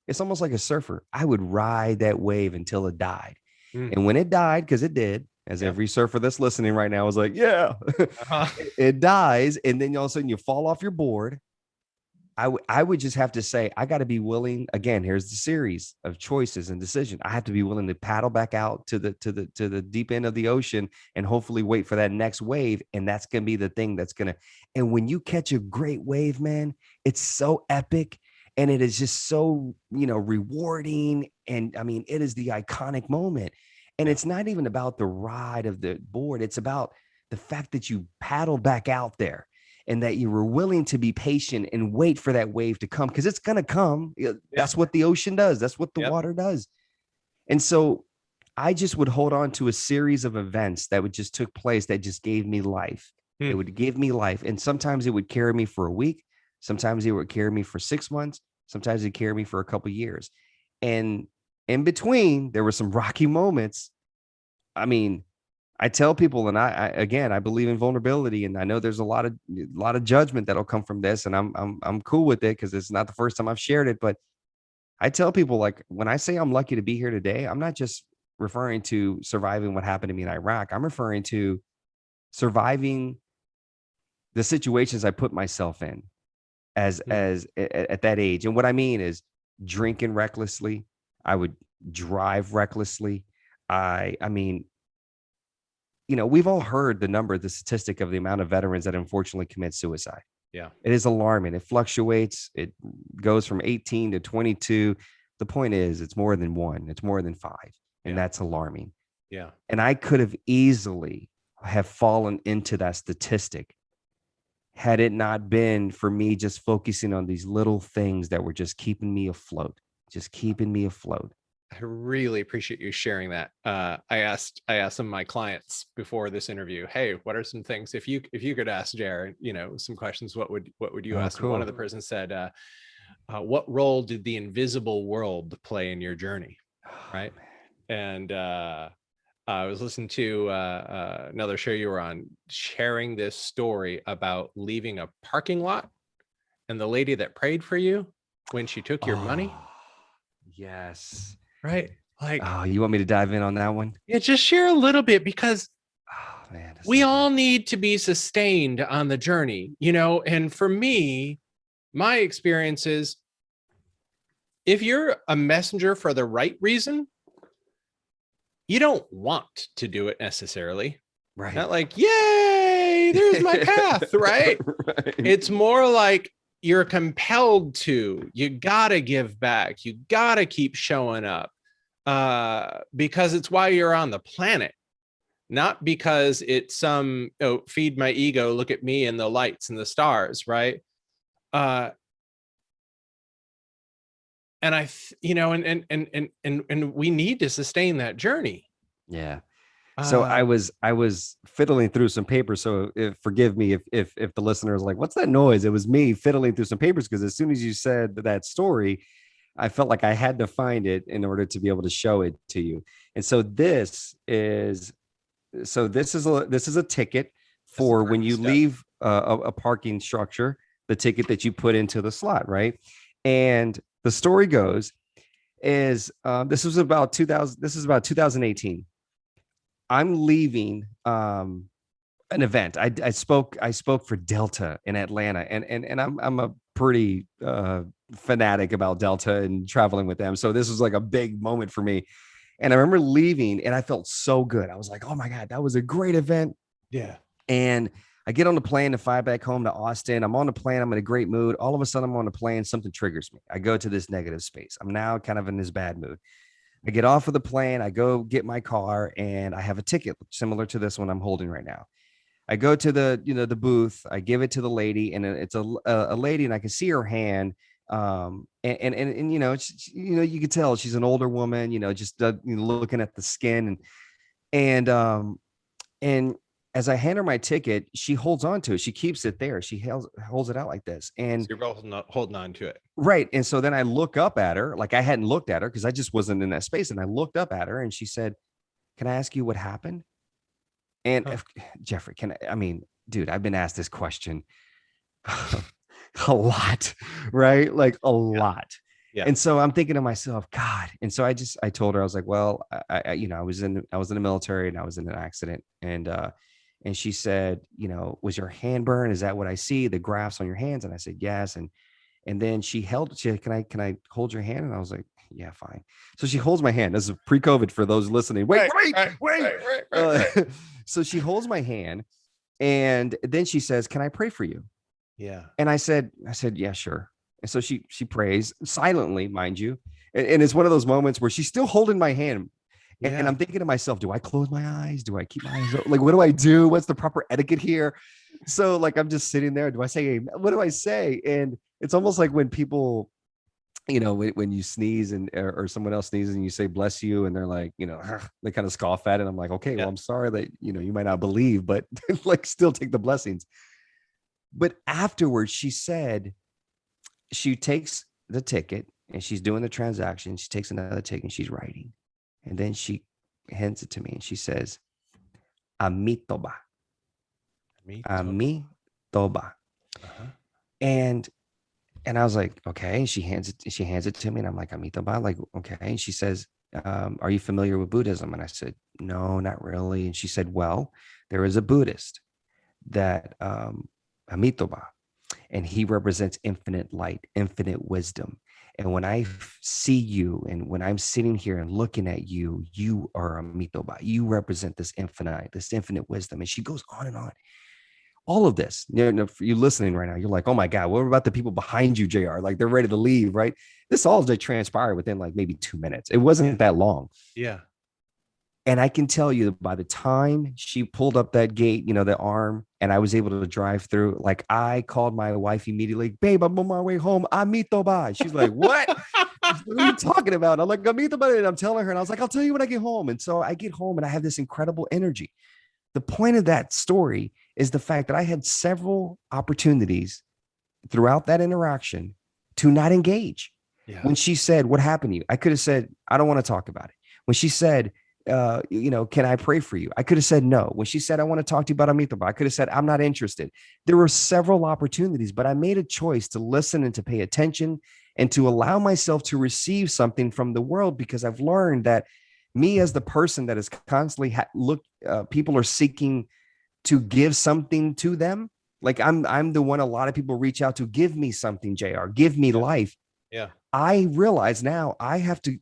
it's almost like a surfer. I would ride that wave until it died. Mm. And when it died, because it did, as every surfer that's listening right now is like, yeah, Uh-huh. it dies. And then all of a sudden you fall off your board. I would just have to say, I got to be willing. Again, here's the series of choices and decisions. I have to be willing to paddle back out to the deep end of the ocean and hopefully wait for that next wave. And that's going to be the thing that's going to, and when you catch a great wave, man, it's so epic. And it is just so, rewarding. And I mean, it is the iconic moment. And it's not even about the ride of the board. It's about the fact that you paddled back out there, and that you were willing to be patient and wait for that wave to come, because it's going to come. That's what the ocean does. That's what the water does. And so I just would hold on to a series of events that would just took place that just gave me life. It would give me life. And sometimes it would carry me for a week. Sometimes it would carry me for 6 months. Sometimes it carried me for a couple of years. And in between, there were some rocky moments. I mean, I tell people, and I believe in vulnerability, and I know there's a lot of judgment that'll come from this, and I'm cool with it because it's not the first time I've shared it. But I tell people, like, when I say I'm lucky to be here today, I'm not just referring to surviving what happened to me in Iraq. I'm referring to surviving the situations I put myself in as at that age. And what I mean is drinking recklessly. I would drive recklessly. I mean, we've all heard the statistic of the amount of veterans that unfortunately commit suicide. Yeah. It is alarming. It fluctuates. It goes from 18 to 22. The point is, it's more than one. It's more than five. And that's alarming. Yeah. And I could have easily have fallen into that statistic had it not been for me just focusing on these little things that were just keeping me afloat. I really appreciate you sharing that. I asked some of my clients before this interview, hey, what are some things, if you could ask JR, some questions, what would you ask? Cool. And one of the persons said, what role did the invisible world play in your journey? Right. And I was listening to another show you were on, sharing this story about leaving a parking lot and the lady that prayed for you when she took your money. Yes. Right. Like, oh, you want me to dive in on that one? Yeah, just share a little bit, because man, we all need to be sustained on the journey, and for me, my experience is, if you're a messenger for the right reason, you don't want to do it necessarily. Right. Not like, yay, there's my path, right? Right. It's more like you're compelled to. You gotta give back. You gotta keep showing up, because it's why you're on the planet, not because it's some feed my ego, look at me and the lights and the stars, right? And and we need to sustain that journey. Yeah. So I was fiddling through some papers. So forgive me if the listener is like, what's that noise? It was me fiddling through some papers, because as soon as you said that story, I felt like I had to find it in order to be able to show it to you. And so this is a ticket for when you leave a parking structure, the ticket that you put into the slot, right? And the story goes is this is about 2018. I'm leaving an event. I spoke for Delta in Atlanta, and I'm a pretty fanatic about Delta and traveling with them. So this was like a big moment for me. And I remember leaving, and I felt so good. I was like, oh my God, that was a great event. Yeah. And I get on the plane to fly back home to Austin. I'm on the plane. I'm in a great mood. All of a sudden, I'm on the plane. Something triggers me. I go to this negative space. I'm now kind of in this bad mood. I get off of the plane. I go get my car, and I have a ticket similar to this one I'm holding right now. I go to the, the booth, I give it to the lady, and it's a lady, and I can see her hand. And you could tell she's an older woman, just looking at the skin, and as I hand her my ticket, she holds on to it. She keeps it there. She holds it out like this. And so you're both holding on to it. Right. And so then I look up at her, like I hadn't looked at her because I just wasn't in that space. And I looked up at her and she said, "Can I ask you what happened?" And Jeffrey, dude, I've been asked this question a lot, right? Like a lot. Yeah. And so I'm thinking to myself, God. And so I told her, I was like, well, I was in the military and I was in an accident. And she said, was your hand burned? Is that what I see? The grafts on your hands? And I said, yes. And then she said, can I hold your hand? And I was like, yeah, fine. So she holds my hand. This is pre-COVID for those listening. Wait. So she holds my hand, and then she says, "Can I pray for you?" Yeah. And I said, yeah, sure. And so she prays silently, mind you. And it's one of those moments where she's still holding my hand. And I'm thinking to myself, do I close my eyes? Do I keep my eyes open? Like, what do I do? What's the proper etiquette here? So like, I'm just sitting there. Do I say, what do I say? And it's almost like when people, when you sneeze or someone else sneezes and you say, bless you. And they're like, they kind of scoff at it. I'm like, okay, well, I'm sorry that, you might not believe, but like still take the blessings. But afterwards, she said, she takes the ticket and she's doing the transaction. She takes another ticket and she's writing. And then she hands it to me and she says, "Amitoba." Amitoba. Uh-huh. And I was like, okay. She hands it to me and I'm like, "Amitoba." Like, okay. And she says, "Are you familiar with Buddhism?" And I said, "No, not really." And she said, "Well, there is a Buddhist that Amitoba, and he represents infinite light, infinite wisdom. And when I see you and when I'm sitting here and looking at you, you are Amitoba. You represent this infinite wisdom." And she goes on and on. All of this, for you listening right now, you're like, oh my God, what about the people behind you, JR? Like they're ready to leave, right? This all just transpired within like maybe 2 minutes. It wasn't that long. Yeah. And I can tell you by the time she pulled up that gate, the arm, and I was able to drive through, like I called my wife immediately, "Babe, I'm on my way home. Amitoba." She's like, "What? What are you talking about?" I'm like, "Amitoba." And I'm telling her, and I was like, "I'll tell you when I get home." And so I get home and I have this incredible energy. The point of that story is the fact that I had several opportunities throughout that interaction to not engage. Yeah. When she said, "What happened to you?" I could have said, "I don't want to talk about it." When she said, "Can I pray for you?" I could have said no. When she said, "I want to talk to you about Amitoba," I could have said, "I'm not interested." There were several opportunities, but I made a choice to listen and to pay attention and to allow myself to receive something from the world, because I've learned that me as the person that is constantly people are seeking to give something to them. Like I'm the one a lot of people reach out to, "Give me something, JR, give me life." Yeah. I realize now I have to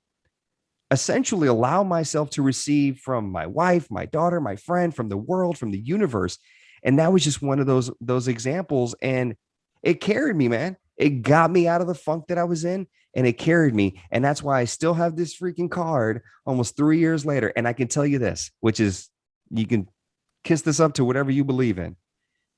essentially allow myself to receive from my wife, my daughter, my friend, from the world, from the universe. And that was just one of those examples. And it carried me, man. It got me out of the funk that I was in, and it carried me. And that's why I still have this freaking card almost 3 years later. And I can tell you this, which is, you can kiss this up to whatever you believe in.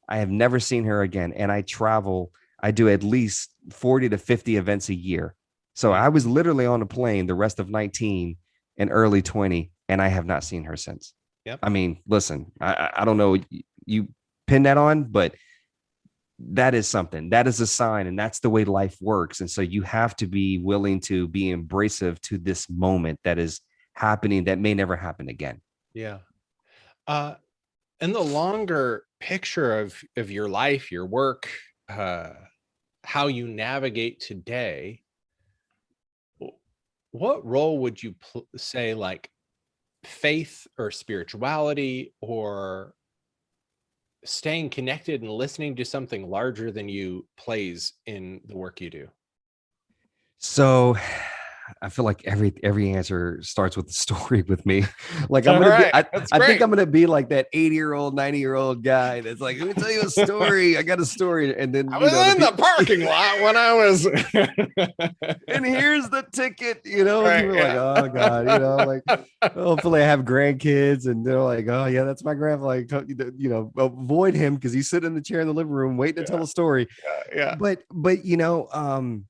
I have never seen her again. And I travel, I do at least 40 to 50 events a year. So I was literally on a plane the rest of 19 and early 20, and I have not seen her since. Yep. I mean, listen, I don't know, you pin that on, but that is something. That is a sign, and that's the way life works. And so you have to be willing to be embracive to this moment that is happening that may never happen again. Yeah. And the longer picture of your life, your work, how you navigate today, what role would you say like faith or spirituality or staying connected and listening to something larger than you plays in the work you do? So I feel like every answer starts with the story with me. Like All I'm gonna right. be, That's I think great. I'm gonna be like that 80-year-old, 90-year-old guy that's like, let me tell you a story. I got a story, and then I was in the parking lot when I was. and here's the ticket. You know, Right, people are like, oh god, you know, like hopefully I have grandkids, and they're like, oh yeah, that's my grandpa. Like, you know, avoid him because he's sitting in the chair in the living room waiting to tell a story. Yeah. But you know,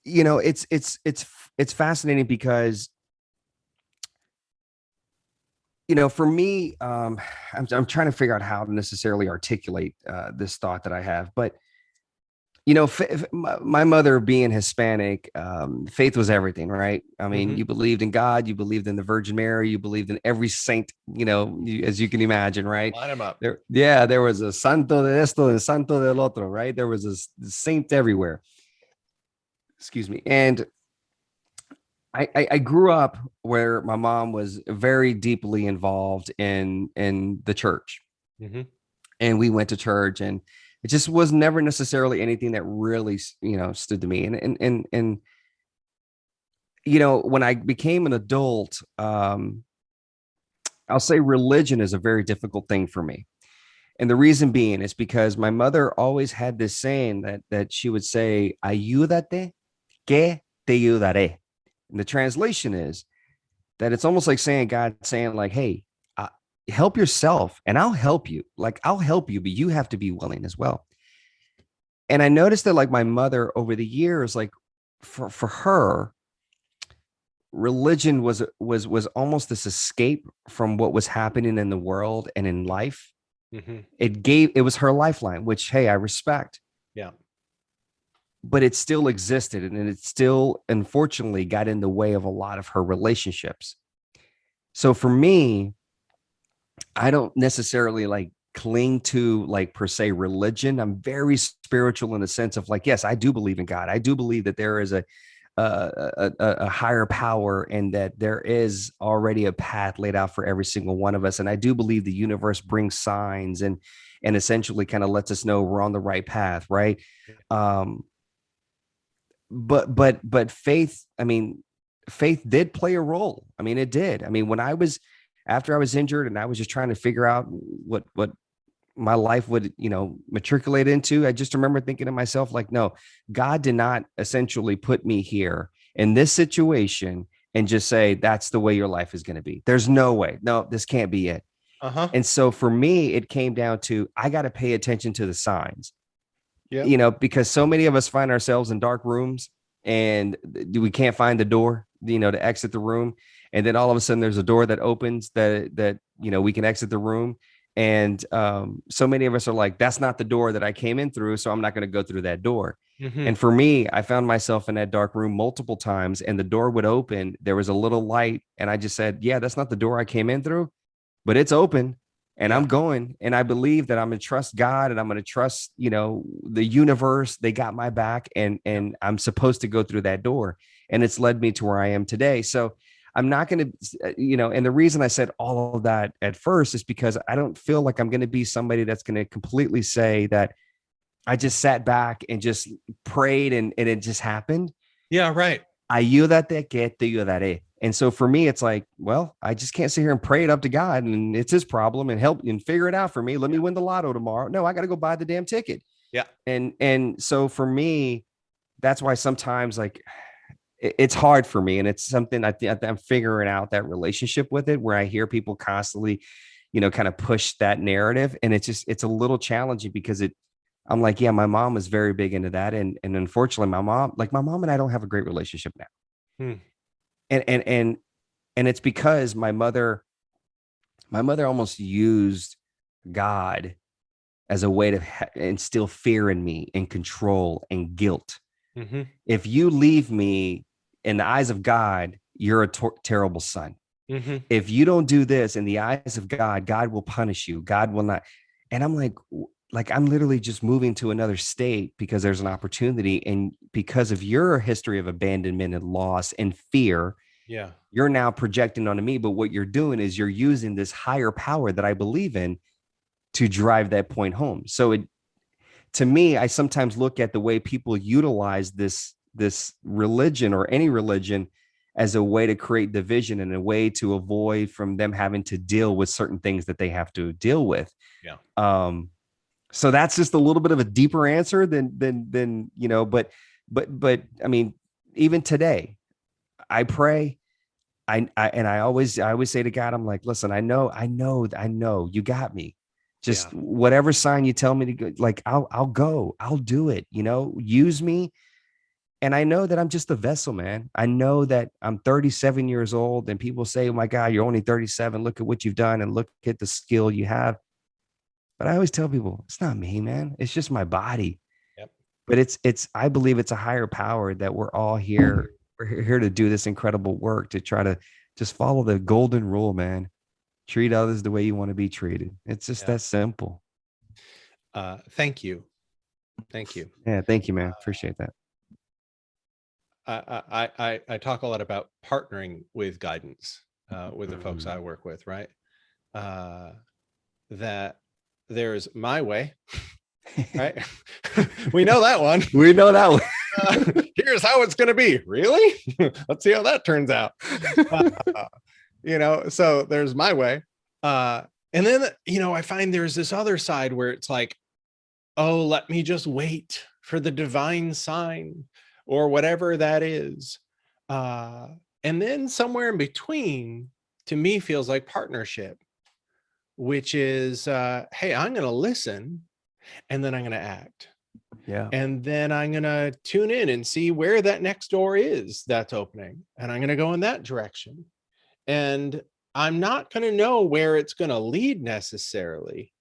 you know, it's fascinating because, you know, for me, I'm trying to figure out how to necessarily articulate this thought that I have, but you know, my mother being Hispanic, faith was everything, right? I mean, you believed in God, you believed in the Virgin Mary, you believed in every saint, you know, as you can imagine, right? Line them up. There was a santo de esto and santo del otro, right? There was a saint everywhere. Excuse me. And I grew up where my mom was very deeply involved in the church, and we went to church, and it just was never necessarily anything that really, you know, stood to me. And you know, when I became an adult, I'll say religion is a very difficult thing for me. And the reason being is because my mother always had this saying that she would say, ayúdate, que te ayudaré. And the translation is that it's almost like saying, God saying like, hey, help yourself and I'll help you. Like, I'll help you, but you have to be willing as well. And I noticed that like my mother over the years, like for her, religion was almost this escape from what was happening in the world and in life. It was her lifeline, which, hey, I respect. Yeah. But it still existed, and it still unfortunately got in the way of a lot of her relationships. So for me, I don't necessarily like cling to like per se religion. I'm very spiritual in the sense of like, yes, I do believe in God. I do believe that there is a higher power, and that there is already a path laid out for every single one of us. And I do believe the universe brings signs and essentially kind of lets us know we're on the right path, right? But faith, I mean, faith did play a role. I mean, it did. I mean, after I was injured and I was just trying to figure out what my life would, you know, matriculate into, I just remember thinking to myself, like, no, God did not essentially put me here in this situation and just say, that's the way your life is going to be. There's no way. No, this can't be it. And so for me, it came down to, I got to pay attention to the signs. You know, because so many of us find ourselves in dark rooms and we can't find the door, you know, to exit the room. And then all of a sudden there's a door that opens that, you know, we can exit the room. And so many of us are like, that's not the door that I came in through, so I'm not going to go through that door. And for me, I found myself in that dark room multiple times, and the door would open. There was a little light, and I just said, yeah, that's not the door I came in through, but it's open. And I'm going, and I believe that I'm going to trust God, and I'm going to trust, you know, the universe. They got my back, and I'm supposed to go through that door. And it's led me to where I am today. So I'm not going to, you know, and the reason I said all of that at first is because I don't feel like I'm going to be somebody that's going to completely say that I just sat back and just prayed and it just happened. Yeah, right. Ayúdate que te ayudaré. And so for me, it's like, well, I just can't sit here and pray it up to God, and it's his problem, and help and figure it out for me. Let me win the lotto tomorrow. No, I got to go buy the damn ticket. Yeah. And so for me, that's why sometimes like it's hard for me. And it's something I'm figuring out that relationship with it, where I hear people constantly, you know, kind of push that narrative. And it's a little challenging because I'm like, yeah, my mom was very big into that. And unfortunately my mom and I don't have a great relationship now. And it's because my mother almost used God as a way to instill fear in me and control and guilt. If you leave me in the eyes of God, you're a terrible son. If you don't do this in the eyes of God, God will punish you. God will not. And I'm like I'm literally just moving to another state because there's an opportunity. And because of your history of abandonment and loss and fear, you're now projecting onto me. But what you're doing is you're using this higher power that I believe in to drive that point home. So to me, I sometimes look at the way people utilize this this religion or any religion as a way to create division and a way to avoid from them having to deal with certain things that they have to deal with. Yeah. So that's just a little bit of a deeper answer than but I mean, even today, I pray. I always say to God, I'm like, listen, I know you got me. Just whatever sign you tell me to go, like, I'll go, I'll do it, use me. And I know that I'm just a vessel, man. I know that I'm 37 years old and people say, oh my God, you're only 37. Look at what you've done and look at the skill you have. But I always tell people, it's not me, man. It's just my body. Yep. But I believe it's a higher power that we're all here. We're here to do this incredible work, to try to just follow the golden rule, man. Treat others the way you want to be treated. It's just that simple. Thank you. Thank you. Yeah. Thank you, man. Appreciate that. I talk a lot about partnering with guidance with the folks I work with, right? That there's my way, right? We know that one. We know that one. Here's how it's going to be. Really? Let's see how that turns out. So there's my way. And then, I find there's this other side where it's like, oh, let me just wait for the divine sign or whatever that is. And then somewhere in between, to me, feels like partnership, which is, hey, I'm going to listen and then I'm going to act. Yeah. And then I'm going to tune in and see where that next door is that's opening. And I'm going to go in that direction. And I'm not going to know where it's going to lead necessarily,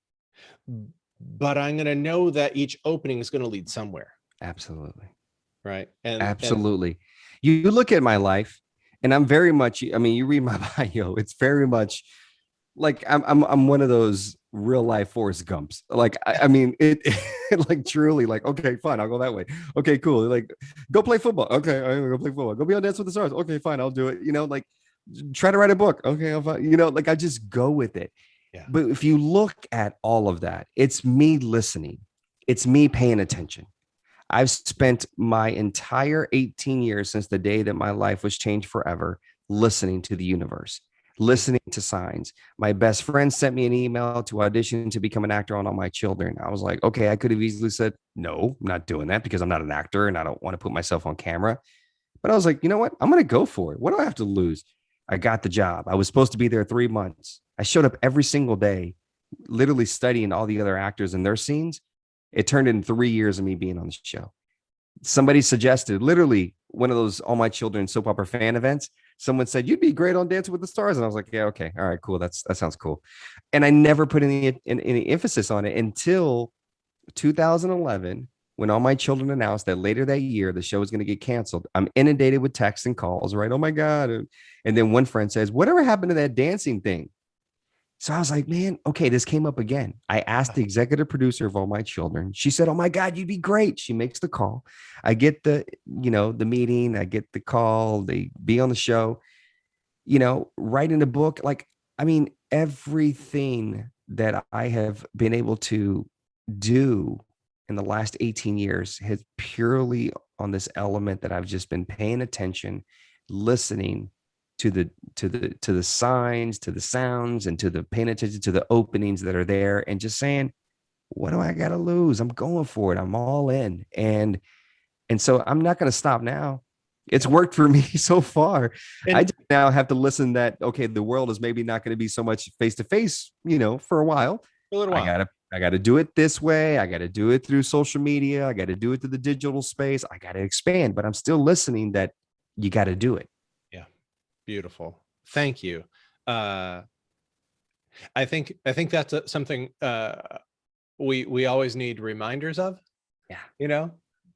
but I'm going to know that each opening is going to lead somewhere. Absolutely. Right. Absolutely. You look at my life and I'm very much, I mean, you read my bio, it's very much like I'm one of those real life Forrest Gumps. Like, I mean, it like truly like, okay, fine. I'll go that way. Okay, cool. Like, go play football. Okay. I'm gonna go play football. Go be on Dance with the Stars. Okay, fine. I'll do it. Like, try to write a book. Okay. I'll fine. Like I just go with it. Yeah. But if you look at all of that, it's me listening. It's me paying attention. I've spent my entire 18 years since the day that my life was changed forever, listening to the universe, listening to signs. My best friend sent me an email to audition to become an actor on All My Children. I was like, okay, I could have easily said, no, I'm not doing that because I'm not an actor and I don't want to put myself on camera. But I was like, you know what? I'm going to go for it. What do I have to lose? I got the job. I was supposed to be there 3 months. I showed up every single day, literally studying all the other actors and their scenes. It turned into 3 years of me being on the show. Somebody suggested, literally one of those All My Children soap opera fan events. Someone said, you'd be great on Dancing with the Stars. And I was like, yeah, okay. All right, cool. That sounds cool. And I never put any emphasis on it until 2011, when All My Children announced that later that year, the show was going to get canceled. I'm inundated with texts and calls, right? Oh my God. And then one friend says, whatever happened to that dancing thing? So I was like, man, okay, this came up again. I asked the executive producer of All My Children. She said, oh my God, you'd be great. She makes the call. I get the meeting. I get the call. They be on the show, writing a book. Like, I mean, everything that I have been able to do in the last 18 years has purely on this element that I've just been paying attention, listening to the signs, to the sounds, and to the paying attention to the openings that are there, and just saying, what do I got to lose? I'm going for it. I'm all in. And so I'm not going to stop now. It's worked for me so far. And I just now have to listen that, okay, the world is maybe not going to be so much face to face, for a while. For a little while. I got to do it this way. I got to do it through social media. I got to do it through the digital space. I got to expand, but I'm still listening that you got to do it. Beautiful. Thank you. I think that's something we always need reminders of. Yeah.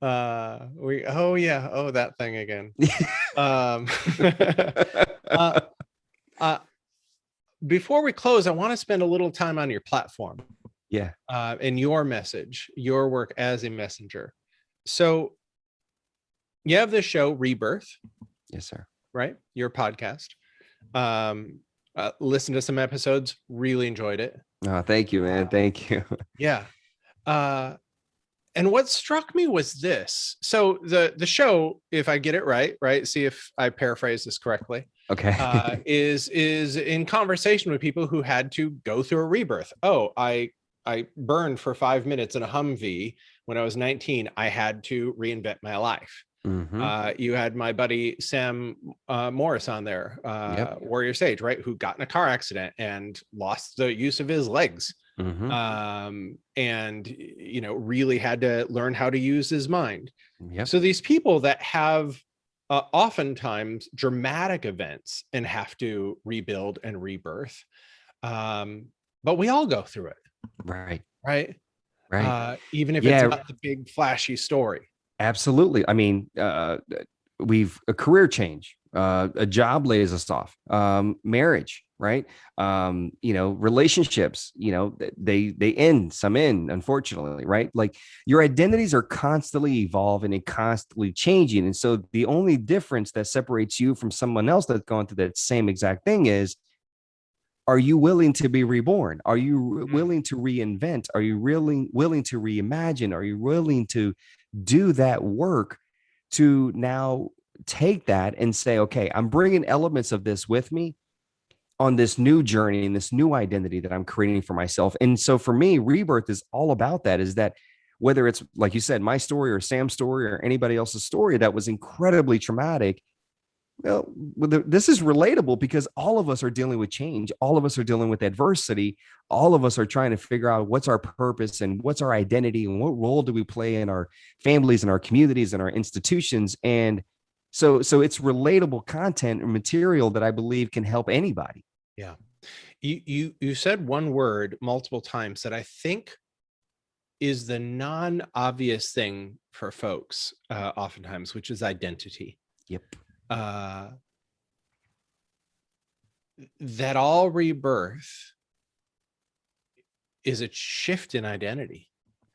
That thing again. Before we close, I want to spend a little time on your platform. Yeah. And your message, your work as a messenger. So you have this show, Rebirth. Yes, sir. Right? Your podcast. Listen to some episodes, really enjoyed it. Oh, thank you, man. Thank you. Yeah. And And what struck me was this. So the show, if I get it right, see if I paraphrase this correctly, Okay. is in conversation with people who had to go through a rebirth. Oh, I burned for 5 minutes in a Humvee when I was 19. I had to reinvent my life. You had my buddy Sam Morris on there, Warrior Sage, right, who got in a car accident and lost the use of his legs. And really had to learn how to use his mind. So these people that have oftentimes dramatic events and have to rebuild and rebirth, but we all go through it, right, even if it's not the big flashy story. Absolutely. I mean, we've a career change, a job lays us off, marriage, right? Relationships, they end, some end, unfortunately, right? Like your identities are constantly evolving and constantly changing. And so the only difference that separates you from someone else that's gone through that same exact thing is, are you willing to be reborn? Are you willing to reinvent? Are you really willing to reimagine? Are you willing to do that work to now take that and say, okay, I'm bringing elements of this with me on this new journey and this new identity that I'm creating for myself. And so for me, rebirth is all about that, is that whether it's, like you said, my story or Sam's story or anybody else's story that was incredibly traumatic, this is relatable because all of us are dealing with change. All of us are dealing with adversity. All of us are trying to figure out what's our purpose and what's our identity and what role do we play in our families and our communities and our institutions. And so it's relatable content or material that I believe can help anybody. Yeah. You said one word multiple times that I think is the non-obvious thing for folks oftentimes, which is identity. Yep. That all rebirth is a shift in identity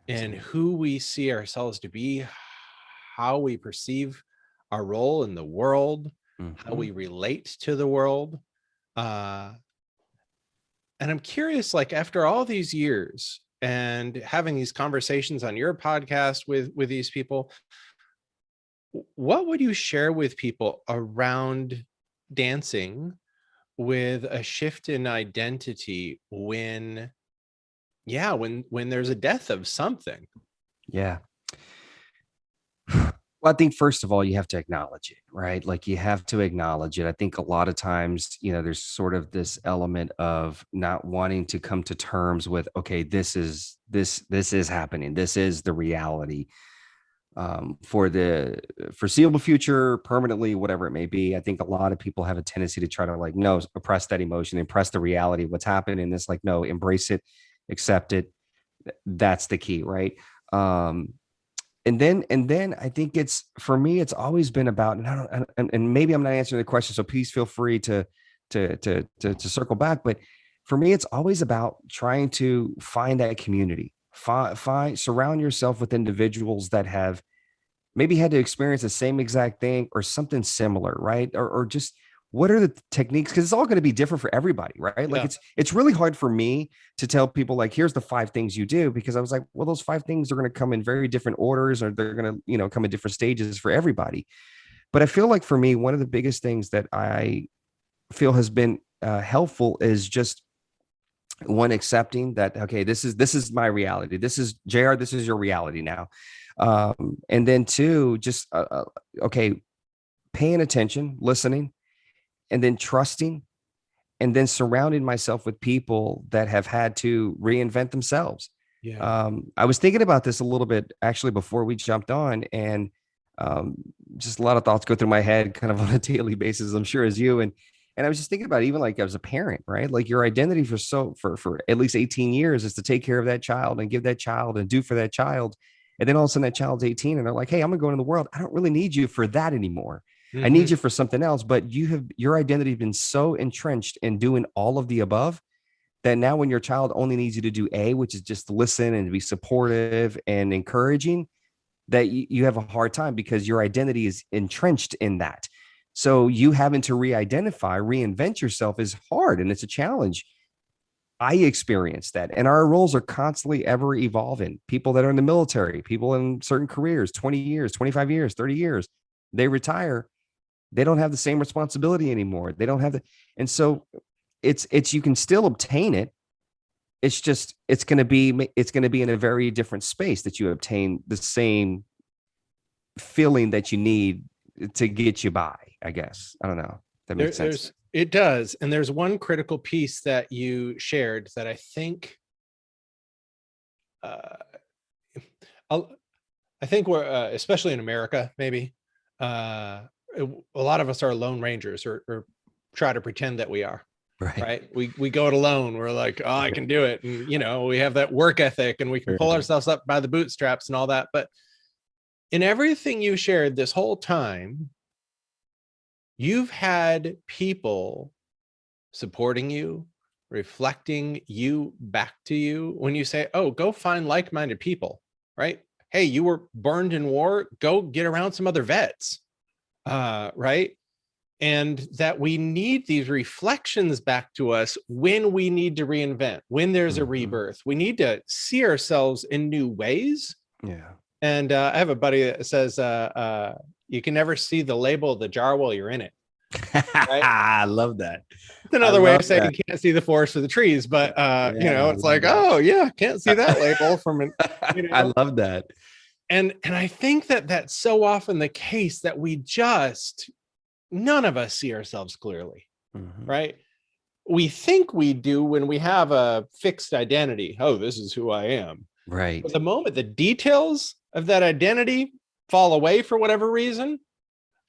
and who we see ourselves to be, how we perceive our role in the world, how we relate to the world. And I'm curious, like after all these years and having these conversations on your podcast with these people, what would you share with people around dancing with a shift in identity when there's a death of something? Yeah. Well, I think first of all, you have to acknowledge it, right? Like you have to acknowledge it. I think a lot of times, there's sort of this element of not wanting to come to terms with, okay, this is happening. This is the reality. For the foreseeable future, permanently, whatever it may be. I think a lot of people have a tendency to try to oppress that emotion, impress the reality of what's happening. And it's like, no, embrace it, accept it. That's the key, right? And then I think for me, it's always been about, and maybe I'm not answering the question, so please feel free to circle back. But for me, it's always about trying to find that community. Surround yourself with individuals that have maybe had to experience the same exact thing or something similar, right? Or just what are the techniques? Because it's all going to be different for everybody, right? Like it's really hard for me to tell people like, here's the 5 things you do, because I was like, well, those 5 things are going to come in very different orders, or they're going to, come in different stages for everybody. But I feel like for me, one of the biggest things that I feel has been helpful is just one, accepting that, okay, this is my reality. This is JR. This is your reality now. And then 2, just, okay, paying attention, listening, and then trusting, and then surrounding myself with people that have had to reinvent themselves. Yeah. I was thinking about this a little bit actually before we jumped on, and just a lot of thoughts go through my head kind of on a daily basis, I'm sure as you. And I was just thinking about even like as a parent, right? Like your identity for at least 18 years is to take care of that child and give that child and do for that child. And then all of a sudden that child's 18 and they're like, hey, I'm going to go into the world. I don't really need you for that anymore. I need you for something else. But your identity has been so entrenched in doing all of the above that now when your child only needs you to do A, which is just listen and be supportive and encouraging, that you have a hard time because your identity is entrenched in that. So you having to reinvent yourself is hard, and it's a challenge. I experience that. And our roles are constantly ever evolving. People that are in the military, people in certain careers, 20 years, 25 years, 30 years, they retire. They don't have the same responsibility anymore. They don't have the, and so it's, you can still obtain it. It's just, it's going to be in a very different space that you obtain the same feeling that you need to get you by, I guess. I don't know. That makes sense. It does. And there's one critical piece that you shared that I think, I think we're, especially in America, maybe, a lot of us are lone rangers or try to pretend that we are. Right. We go it alone. We're like, oh, I can do it. And, you know, we have that work ethic and we can pull ourselves up by the bootstraps and all that. But in everything you shared this whole time, you've had people supporting you, reflecting you back to you when you say, oh, go find like-minded people, right? Hey, you were burned in war, go get around some other vets, right? And that we need these reflections back to us when we need to reinvent, when there's a rebirth. We need to see ourselves in new ways. Yeah. And I have a buddy that says, you can never see the label of the jar while you're in it. Right? I love that. It's another way of saying you can't see the forest for the trees, but you know, it's like, oh yeah, can't see that label from it. You know? I love that. And I think that that's so often the case that we just, none of us see ourselves clearly, right? We think we do when we have a fixed identity. Oh, this is who I am. Right. But the moment the details of that identity fall away for whatever reason,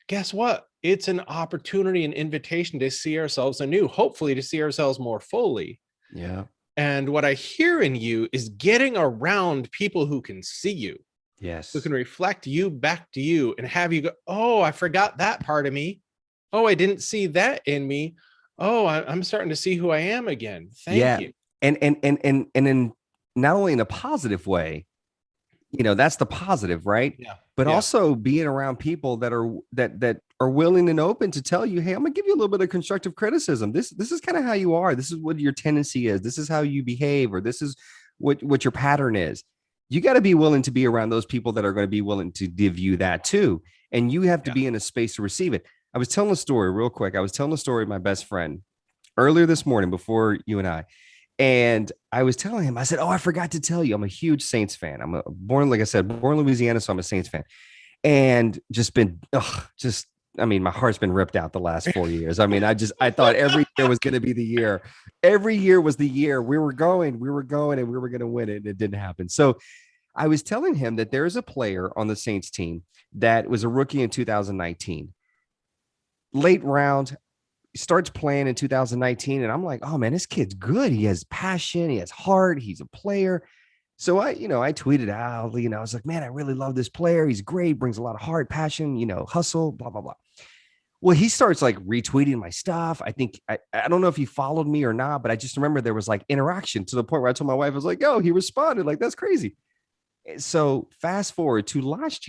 guess what? It's an opportunity, an invitation to see ourselves anew, hopefully to see ourselves more fully. Yeah. And what I hear in you is getting around people who can see you. Yes. Who can reflect you back to you and have you go, oh, I forgot that part of me. Oh, I didn't see that in me. Oh, I'm starting to see who I am again. Thank you. And in not only in a positive way, you know, that's the positive, right? Yeah. But also being around people that are willing and open to tell you, hey, I'm gonna give you a little bit of constructive criticism. This is kind of how you are. This is what your tendency is. This is how you behave, or this is what your pattern is. You got to be willing to be around those people that are going to be willing to give you that too. And you have to be in a space to receive it. I was telling a story real quick. I was telling a story of my best friend earlier this morning before you and I was telling him, I said, oh, I forgot to tell you, I'm a huge Saints fan. I'm born in Louisiana, so I'm a Saints fan. And just been, I mean, my heart's been ripped out the last 4 years. I mean, I thought every year was going to be the year. Every year was the year we were going and we were going to win it. And it didn't happen. So I was telling him that there is a player on the Saints team that was a rookie in 2019. Late round, starts playing in 2019. And I'm like, oh man, this kid's good. He has passion. He has heart. He's a player. So I tweeted out, I was like, man, I really love this player. He's great. Brings a lot of heart, passion, hustle, blah, blah, blah. Well, he starts like retweeting my stuff. I think, I don't know if he followed me or not, but I just remember there was like interaction to the point where I told my wife, I was like, yo, he responded. Like, that's crazy. So fast forward to last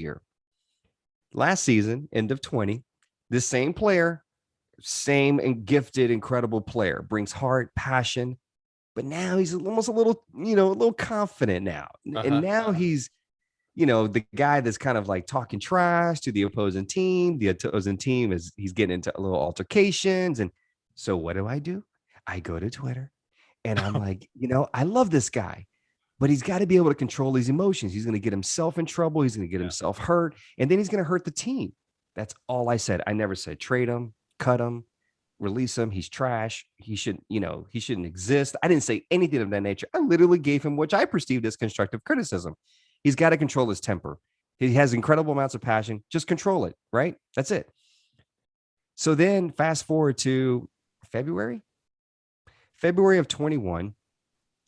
season, end of 20, this same player, same and gifted, incredible player, brings heart, passion, but now he's almost a little confident now. And now he's, the guy that's kind of like talking trash to the opposing team. The opposing team he's getting into little altercations. And so what do? I go to Twitter and I'm like, I love this guy, but he's got to be able to control his emotions. He's going to get himself in trouble. He's going to get himself hurt. And then he's going to hurt the team. That's all I said. I never said trade him, cut him, release him. He's trash. He shouldn't exist. I didn't say anything of that nature. I literally gave him what I perceived as constructive criticism. He's got to control his temper. He has incredible amounts of passion. Just control it, right? That's it. So then fast forward to February of 21.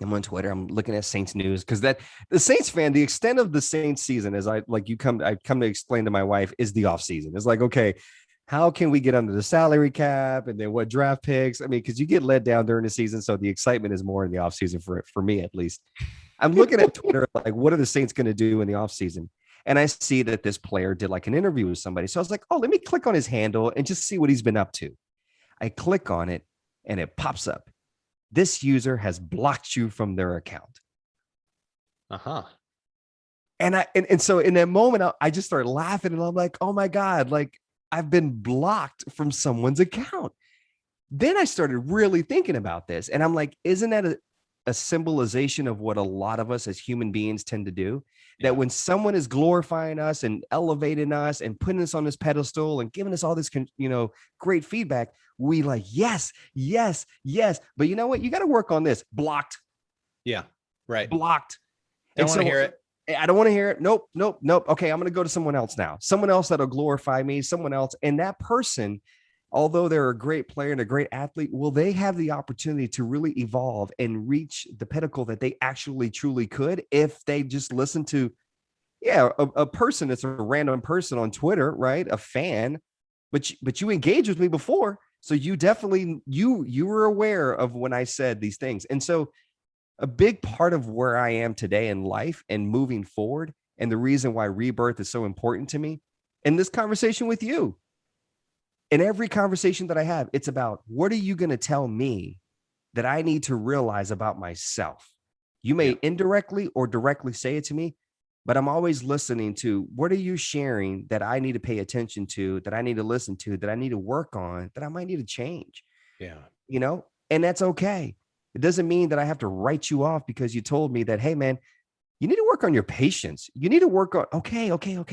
I'm on Twitter. I'm looking at Saints news because the Saints fan, the extent of the Saints season, as I come to explain to my wife, is the off season. It's like, okay, how can we get under the salary cap and then what draft picks? I mean, because you get let down during the season, so the excitement is more in the off season for me at least. I'm looking at Twitter like, what are the Saints going to do in the off season? And I see that this player did like an interview with somebody. So I was like, oh, let me click on his handle and just see what he's been up to. I click on it and it pops up. this user has blocked you from their account. Uh-huh. And so in that moment, I just started laughing and I'm like, oh my God, like I've been blocked from someone's account. Then I started really thinking about this. And I'm like, isn't that a symbolization of what a lot of us as human beings tend to do? That when someone is glorifying us and elevating us and putting us on this pedestal and giving us all this, great feedback, we like, yes, yes, yes. But you know what? You got to work on this. Blocked. Yeah. Right. Blocked. Don't want to hear it. I don't want to hear it. Nope. Okay, I'm going to go to someone else now. Someone else that'll glorify me, someone else. And that person, although they're a great player and a great athlete, will they have the opportunity to really evolve and reach the pinnacle that they actually truly could if they just listen to, a person that's a random person on Twitter, right? A fan, but you engaged with me before. So you definitely, you were aware of when I said these things. And so a big part of where I am today in life and moving forward, and the reason why Rebirth is so important to me, in this conversation with you, in every conversation that I have, it's about, what are you going to tell me that I need to realize about myself? You may indirectly or directly say it to me, but I'm always listening to, what are you sharing that I need to pay attention to, that I need to listen to, that I need to work on, that I might need to change? Yeah. And that's okay. It doesn't mean that I have to write you off because you told me that, hey man, you need to work on your patience. You need to work on, okay,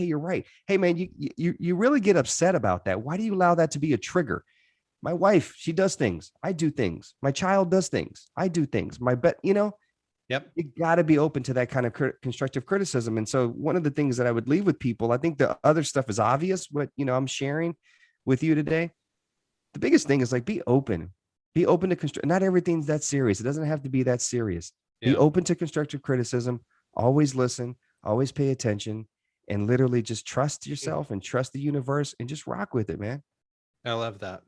you're right. Hey man, you really get upset about that. Why do you allow that to be a trigger? My wife, she does things. I do things. My child does things. I do things. Yep. You got to be open to that kind of constructive criticism. And so one of the things that I would leave with people, I think the other stuff is obvious, what, I'm sharing with you today. The biggest thing is like, be open to not everything's that serious. It doesn't have to be that serious. Be open to constructive criticism. Always listen, always pay attention, and literally just trust yourself and trust the universe and just rock with it, man. I love that.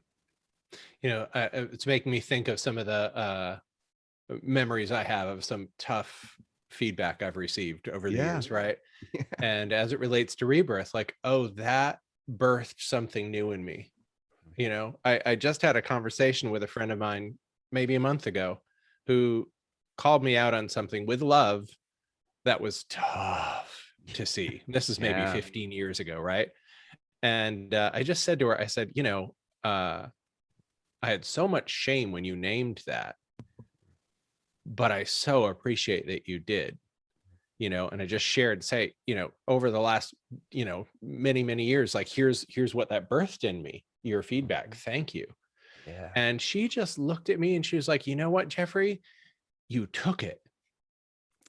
It's making me think of some of the memories I have of some tough feedback I've received over the years, right? Yeah. And as it relates to Rebirth, like, oh, that birthed something new in me. I just had a conversation with a friend of mine maybe a month ago who called me out on something with love that was tough to see. This is maybe 15 years ago, right? And I just said to her, I said, I had so much shame when you named that, but I so appreciate that you did, and I just shared, say, over the last, many, many years, like, here's what that birthed in me, your feedback. Thank you. Yeah. And she just looked at me and she was like, you know what, Jeffrey, you took it.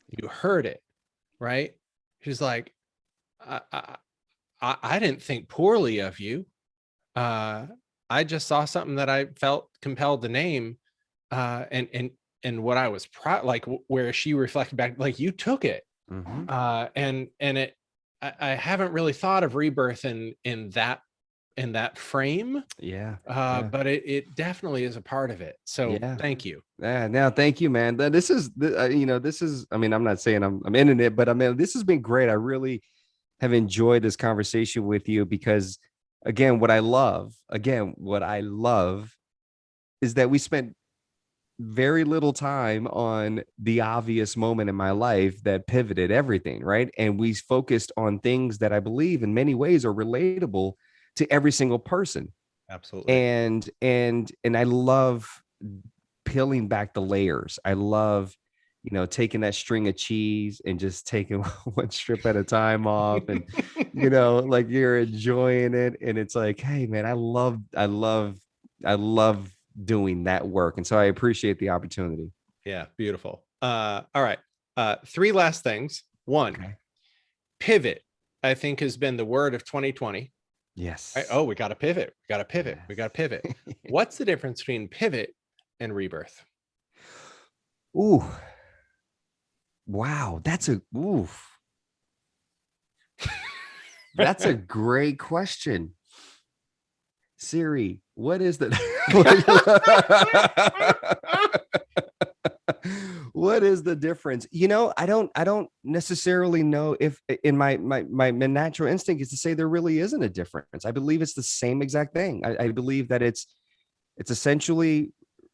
You heard it, right? She's like, I didn't think poorly of you. I just saw something that I felt compelled to name, and what I was proud, like where she reflected back, like, you took it. Mm-hmm. And I haven't really thought of Rebirth in that frame. But it definitely is a part of it. So thank you. Now, thank you, man. This is, I mean, I'm not saying I'm ending it, but I mean, this has been great. I really have enjoyed this conversation with you because, again, what I love is that we spent very little time on the obvious moment in my life that pivoted everything, right? And we focused on things that I believe in many ways are relatable to every single person. Absolutely. And I love peeling back the layers. I love, taking that string of cheese and just taking one strip at a time off, and like you're enjoying it. And it's like, hey man, I love doing that work. And so I appreciate the opportunity. Yeah, beautiful. All right. 3 last things. One, pivot, I think, has been the word of 2020. Yes. Right? Oh, we got to pivot. Yes. What's the difference between pivot and rebirth? Ooh. Wow. That's a great question. Siri, what is the what is the difference? I don't necessarily know if in my natural instinct is to say there really isn't a difference. I believe it's the same exact thing. I believe that it's essentially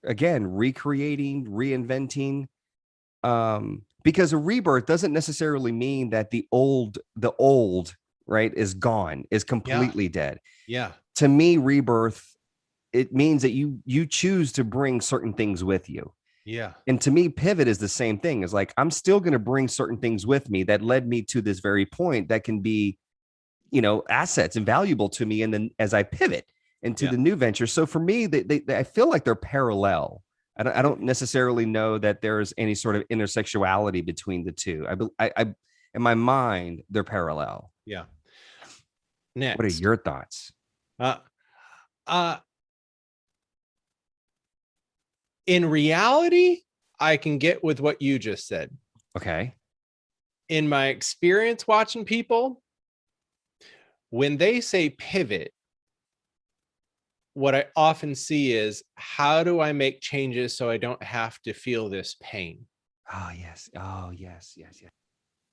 again, recreating, reinventing. Because a rebirth doesn't necessarily mean that the old, right, is gone, is completely dead. Yeah. To me, rebirth, it means that you choose to bring certain things with you. Yeah. And to me, pivot is the same thing. It's like, I'm still going to bring certain things with me that led me to this very point that can be, assets and valuable to me. And then as I pivot into the new venture. So for me, I feel like they're parallel. I don't necessarily know that there's any sort of intersexuality between the two. I in my mind, they're parallel. Yeah. Next. What are your thoughts? In reality, I can get with what you just said. Okay. In my experience watching people, when they say pivot, what I often see is, how do I make changes so I don't have to feel this pain? Oh, yes. Oh, yes, yes, yes.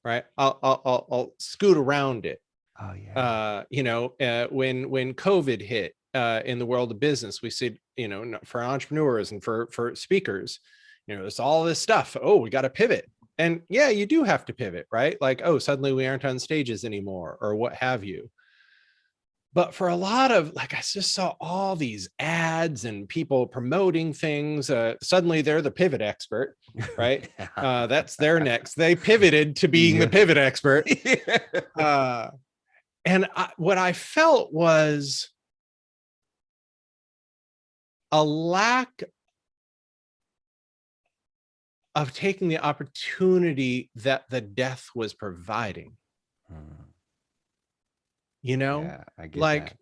Right. I'll scoot around it. Oh, yeah. When COVID hit in the world of business, we see, for entrepreneurs and for speakers, there's all this stuff. Oh, we got to pivot. And yeah, you do have to pivot, right? Like, oh, suddenly we aren't on stages anymore or what have you. But for a lot of, I just saw all these ads and people promoting things. Suddenly they're the pivot expert, right? That's their next. They pivoted to being the pivot expert. And what I felt was a lack of taking the opportunity that the death was providing. Yeah, I get that.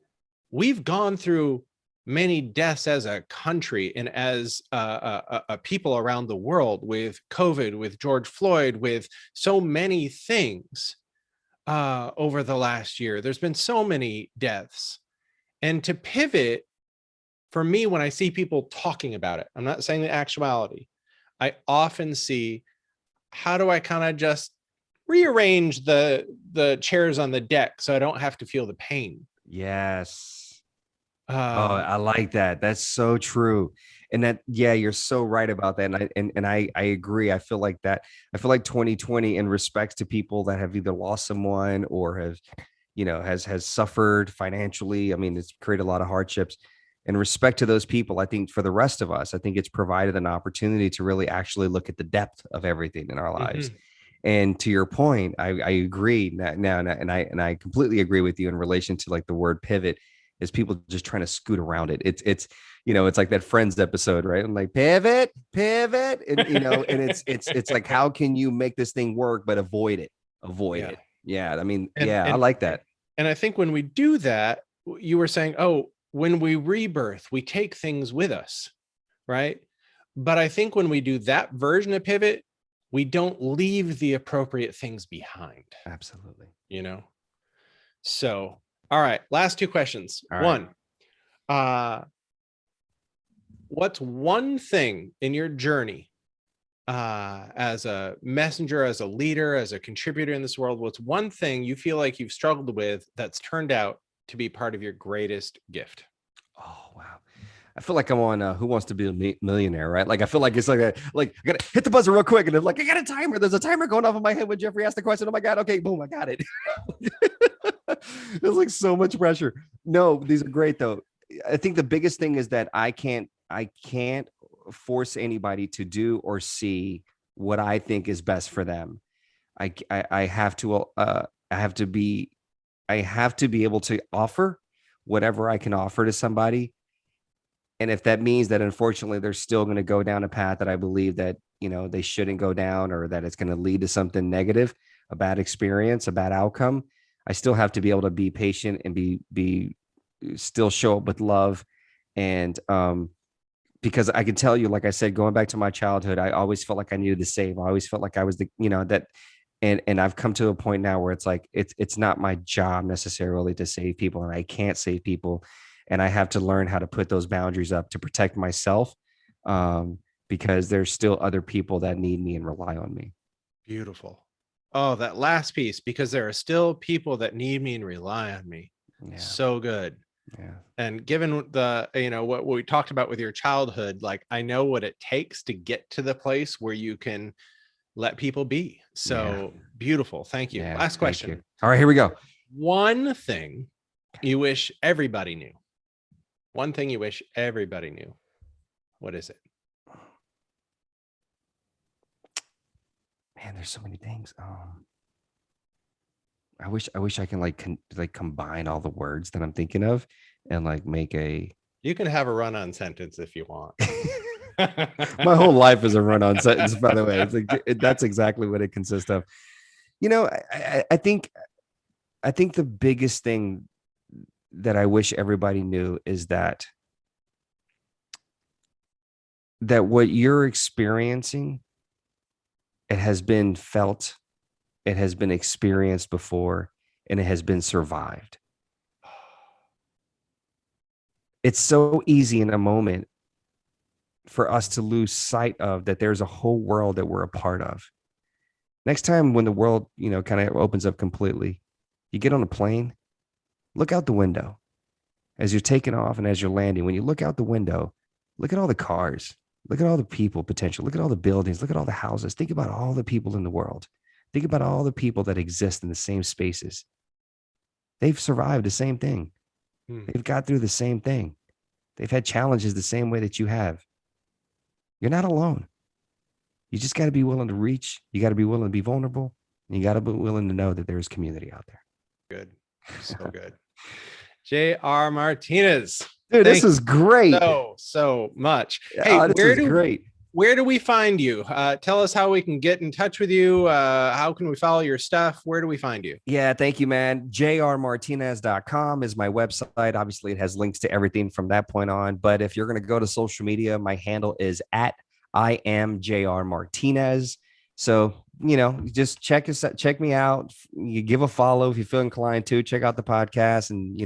We've gone through many deaths as a country and as a people around the world, with COVID, with George Floyd, with so many things over the last year. There's been so many deaths. And to pivot, for me, when I see people talking about it, I'm not saying the actuality, I often see, how do I kind of just rearrange the chairs on the deck so I don't have to feel the pain? Yes. I like that. That's so true. And that, yeah, you're so right about that. And I agree. I feel like 2020, in respects to people that have either lost someone or have, has suffered financially. I mean, it's created a lot of hardships. In respect to those people, I think for the rest of us, I think it's provided an opportunity to really actually look at the depth of everything in our lives. And to your point, I agree now, and I completely agree with you in relation to the word pivot, is people just trying to scoot around it. It's like that Friends episode, right? I'm like, pivot, and and it's like, how can you make this thing work but avoid it? Yeah, I mean, I like that. And I think when we do that, you were saying, oh, when we rebirth, we take things with us, right? But I think when we do that version of pivot, we don't leave the appropriate things behind. Absolutely. So, all right, last two questions. All right. One, what's one thing in your journey as a messenger, as a leader, as a contributor in this world, what's one thing you feel like you've struggled with that's turned out to be part of your greatest gift? Oh, wow. I feel like I'm on Who Wants to Be a Millionaire, right? I feel like it's I gotta hit the buzzer real quick, and then I got a timer. There's a timer going off in my head when Jeffrey asked the question. Oh my God! Okay, boom, I got it. There's so much pressure. No, these are great though. I think the biggest thing is that I can't force anybody to do or see what I think is best for them. I have to be able to offer whatever I can offer to somebody. And if that means that, unfortunately, they're still going to go down a path that I believe that, they shouldn't go down, or that it's going to lead to something negative, a bad experience, a bad outcome, I still have to be able to be patient and be still show up with love. And because I can tell you, like I said, going back to my childhood, I always felt like I needed to save. I always felt like I was that. And I've come to a point now where it's like, it's not my job necessarily to save people, and I can't save people. And I have to learn how to put those boundaries up to protect myself, because there's still other people that need me and rely on me. Beautiful. Oh, that last piece, because there are still people that need me and rely on me. Yeah. So good. Yeah. And given the, what we talked about with your childhood, like I know what it takes to get to the place where you can let people be. So beautiful. Thank you. Yeah, Last thank question. you. All right, here we go. One thing you wish everybody knew. One thing you wish everybody knew. What is it? Man, there's so many things. I wish I can like combine all the words that I'm thinking of and like make a. You can have a run-on sentence if you want. My whole life is a run-on sentence, by the way. It's like that's exactly what it consists of. I think the biggest thing that I wish everybody knew is that what you're experiencing, it has been felt, it has been experienced before, and it has been survived. It's so easy in a moment for us to lose sight of that there's a whole world that we're a part of. Next time when the world, kind of opens up completely, you get on a plane, look out the window as you're taking off and as you're landing. When you look out the window, look at all the cars, look at all the people potential, look at all the buildings, look at all the houses. Think about all the people in the world. Think about all the people that exist in the same spaces. They've survived the same thing. They've got through the same thing. They've had challenges the same way that you have. You're not alone. You just got to be willing to reach. You got to be willing to be vulnerable. And you got to be willing to know that there is community out there. Good. So good. JR Martinez. Dude, this is great. So much. Hey, great. Where do we find you? Tell us how we can get in touch with you. How can we follow your stuff? Where do we find you? Yeah, thank you, man. JRMartinez.com is my website. Obviously, it has links to everything from that point on. But if you're going to go to social media, my handle is @I am JR Martinez. So, just check me out. You give a follow if you feel inclined to. Check out the podcast and,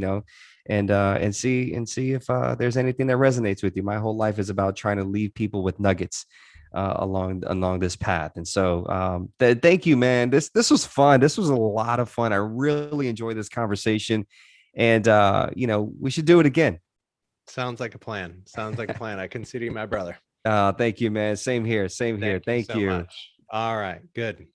and see if there's anything that resonates with you. My whole life is about trying to leave people with nuggets along this path. And so thank you, man. This was fun. This was a lot of fun. I really enjoyed this conversation. And, we should do it again. Sounds like a plan. I consider you my brother. Thank you, man. Same here. Thank you. Much. All right. Good.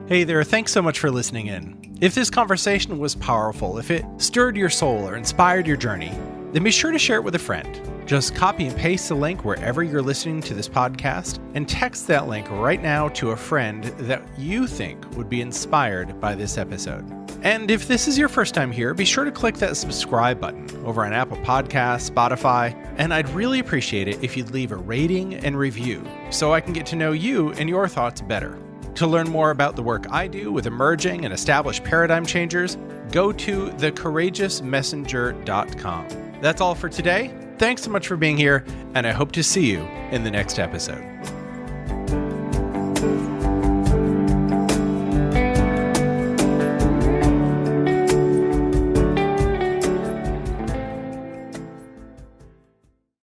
Hey there, thanks so much for listening in. If this conversation was powerful, if it stirred your soul or inspired your journey, then be sure to share it with a friend. Just copy and paste the link wherever you're listening to this podcast and text that link right now to a friend that you think would be inspired by this episode. And if this is your first time here, be sure to click that subscribe button over on Apple Podcasts, Spotify, and I'd really appreciate it if you'd leave a rating and review so I can get to know you and your thoughts better. To learn more about the work I do with emerging and established paradigm changers, go to thecourageousmessenger.com. That's all for today. Thanks so much for being here, and I hope to see you in the next episode.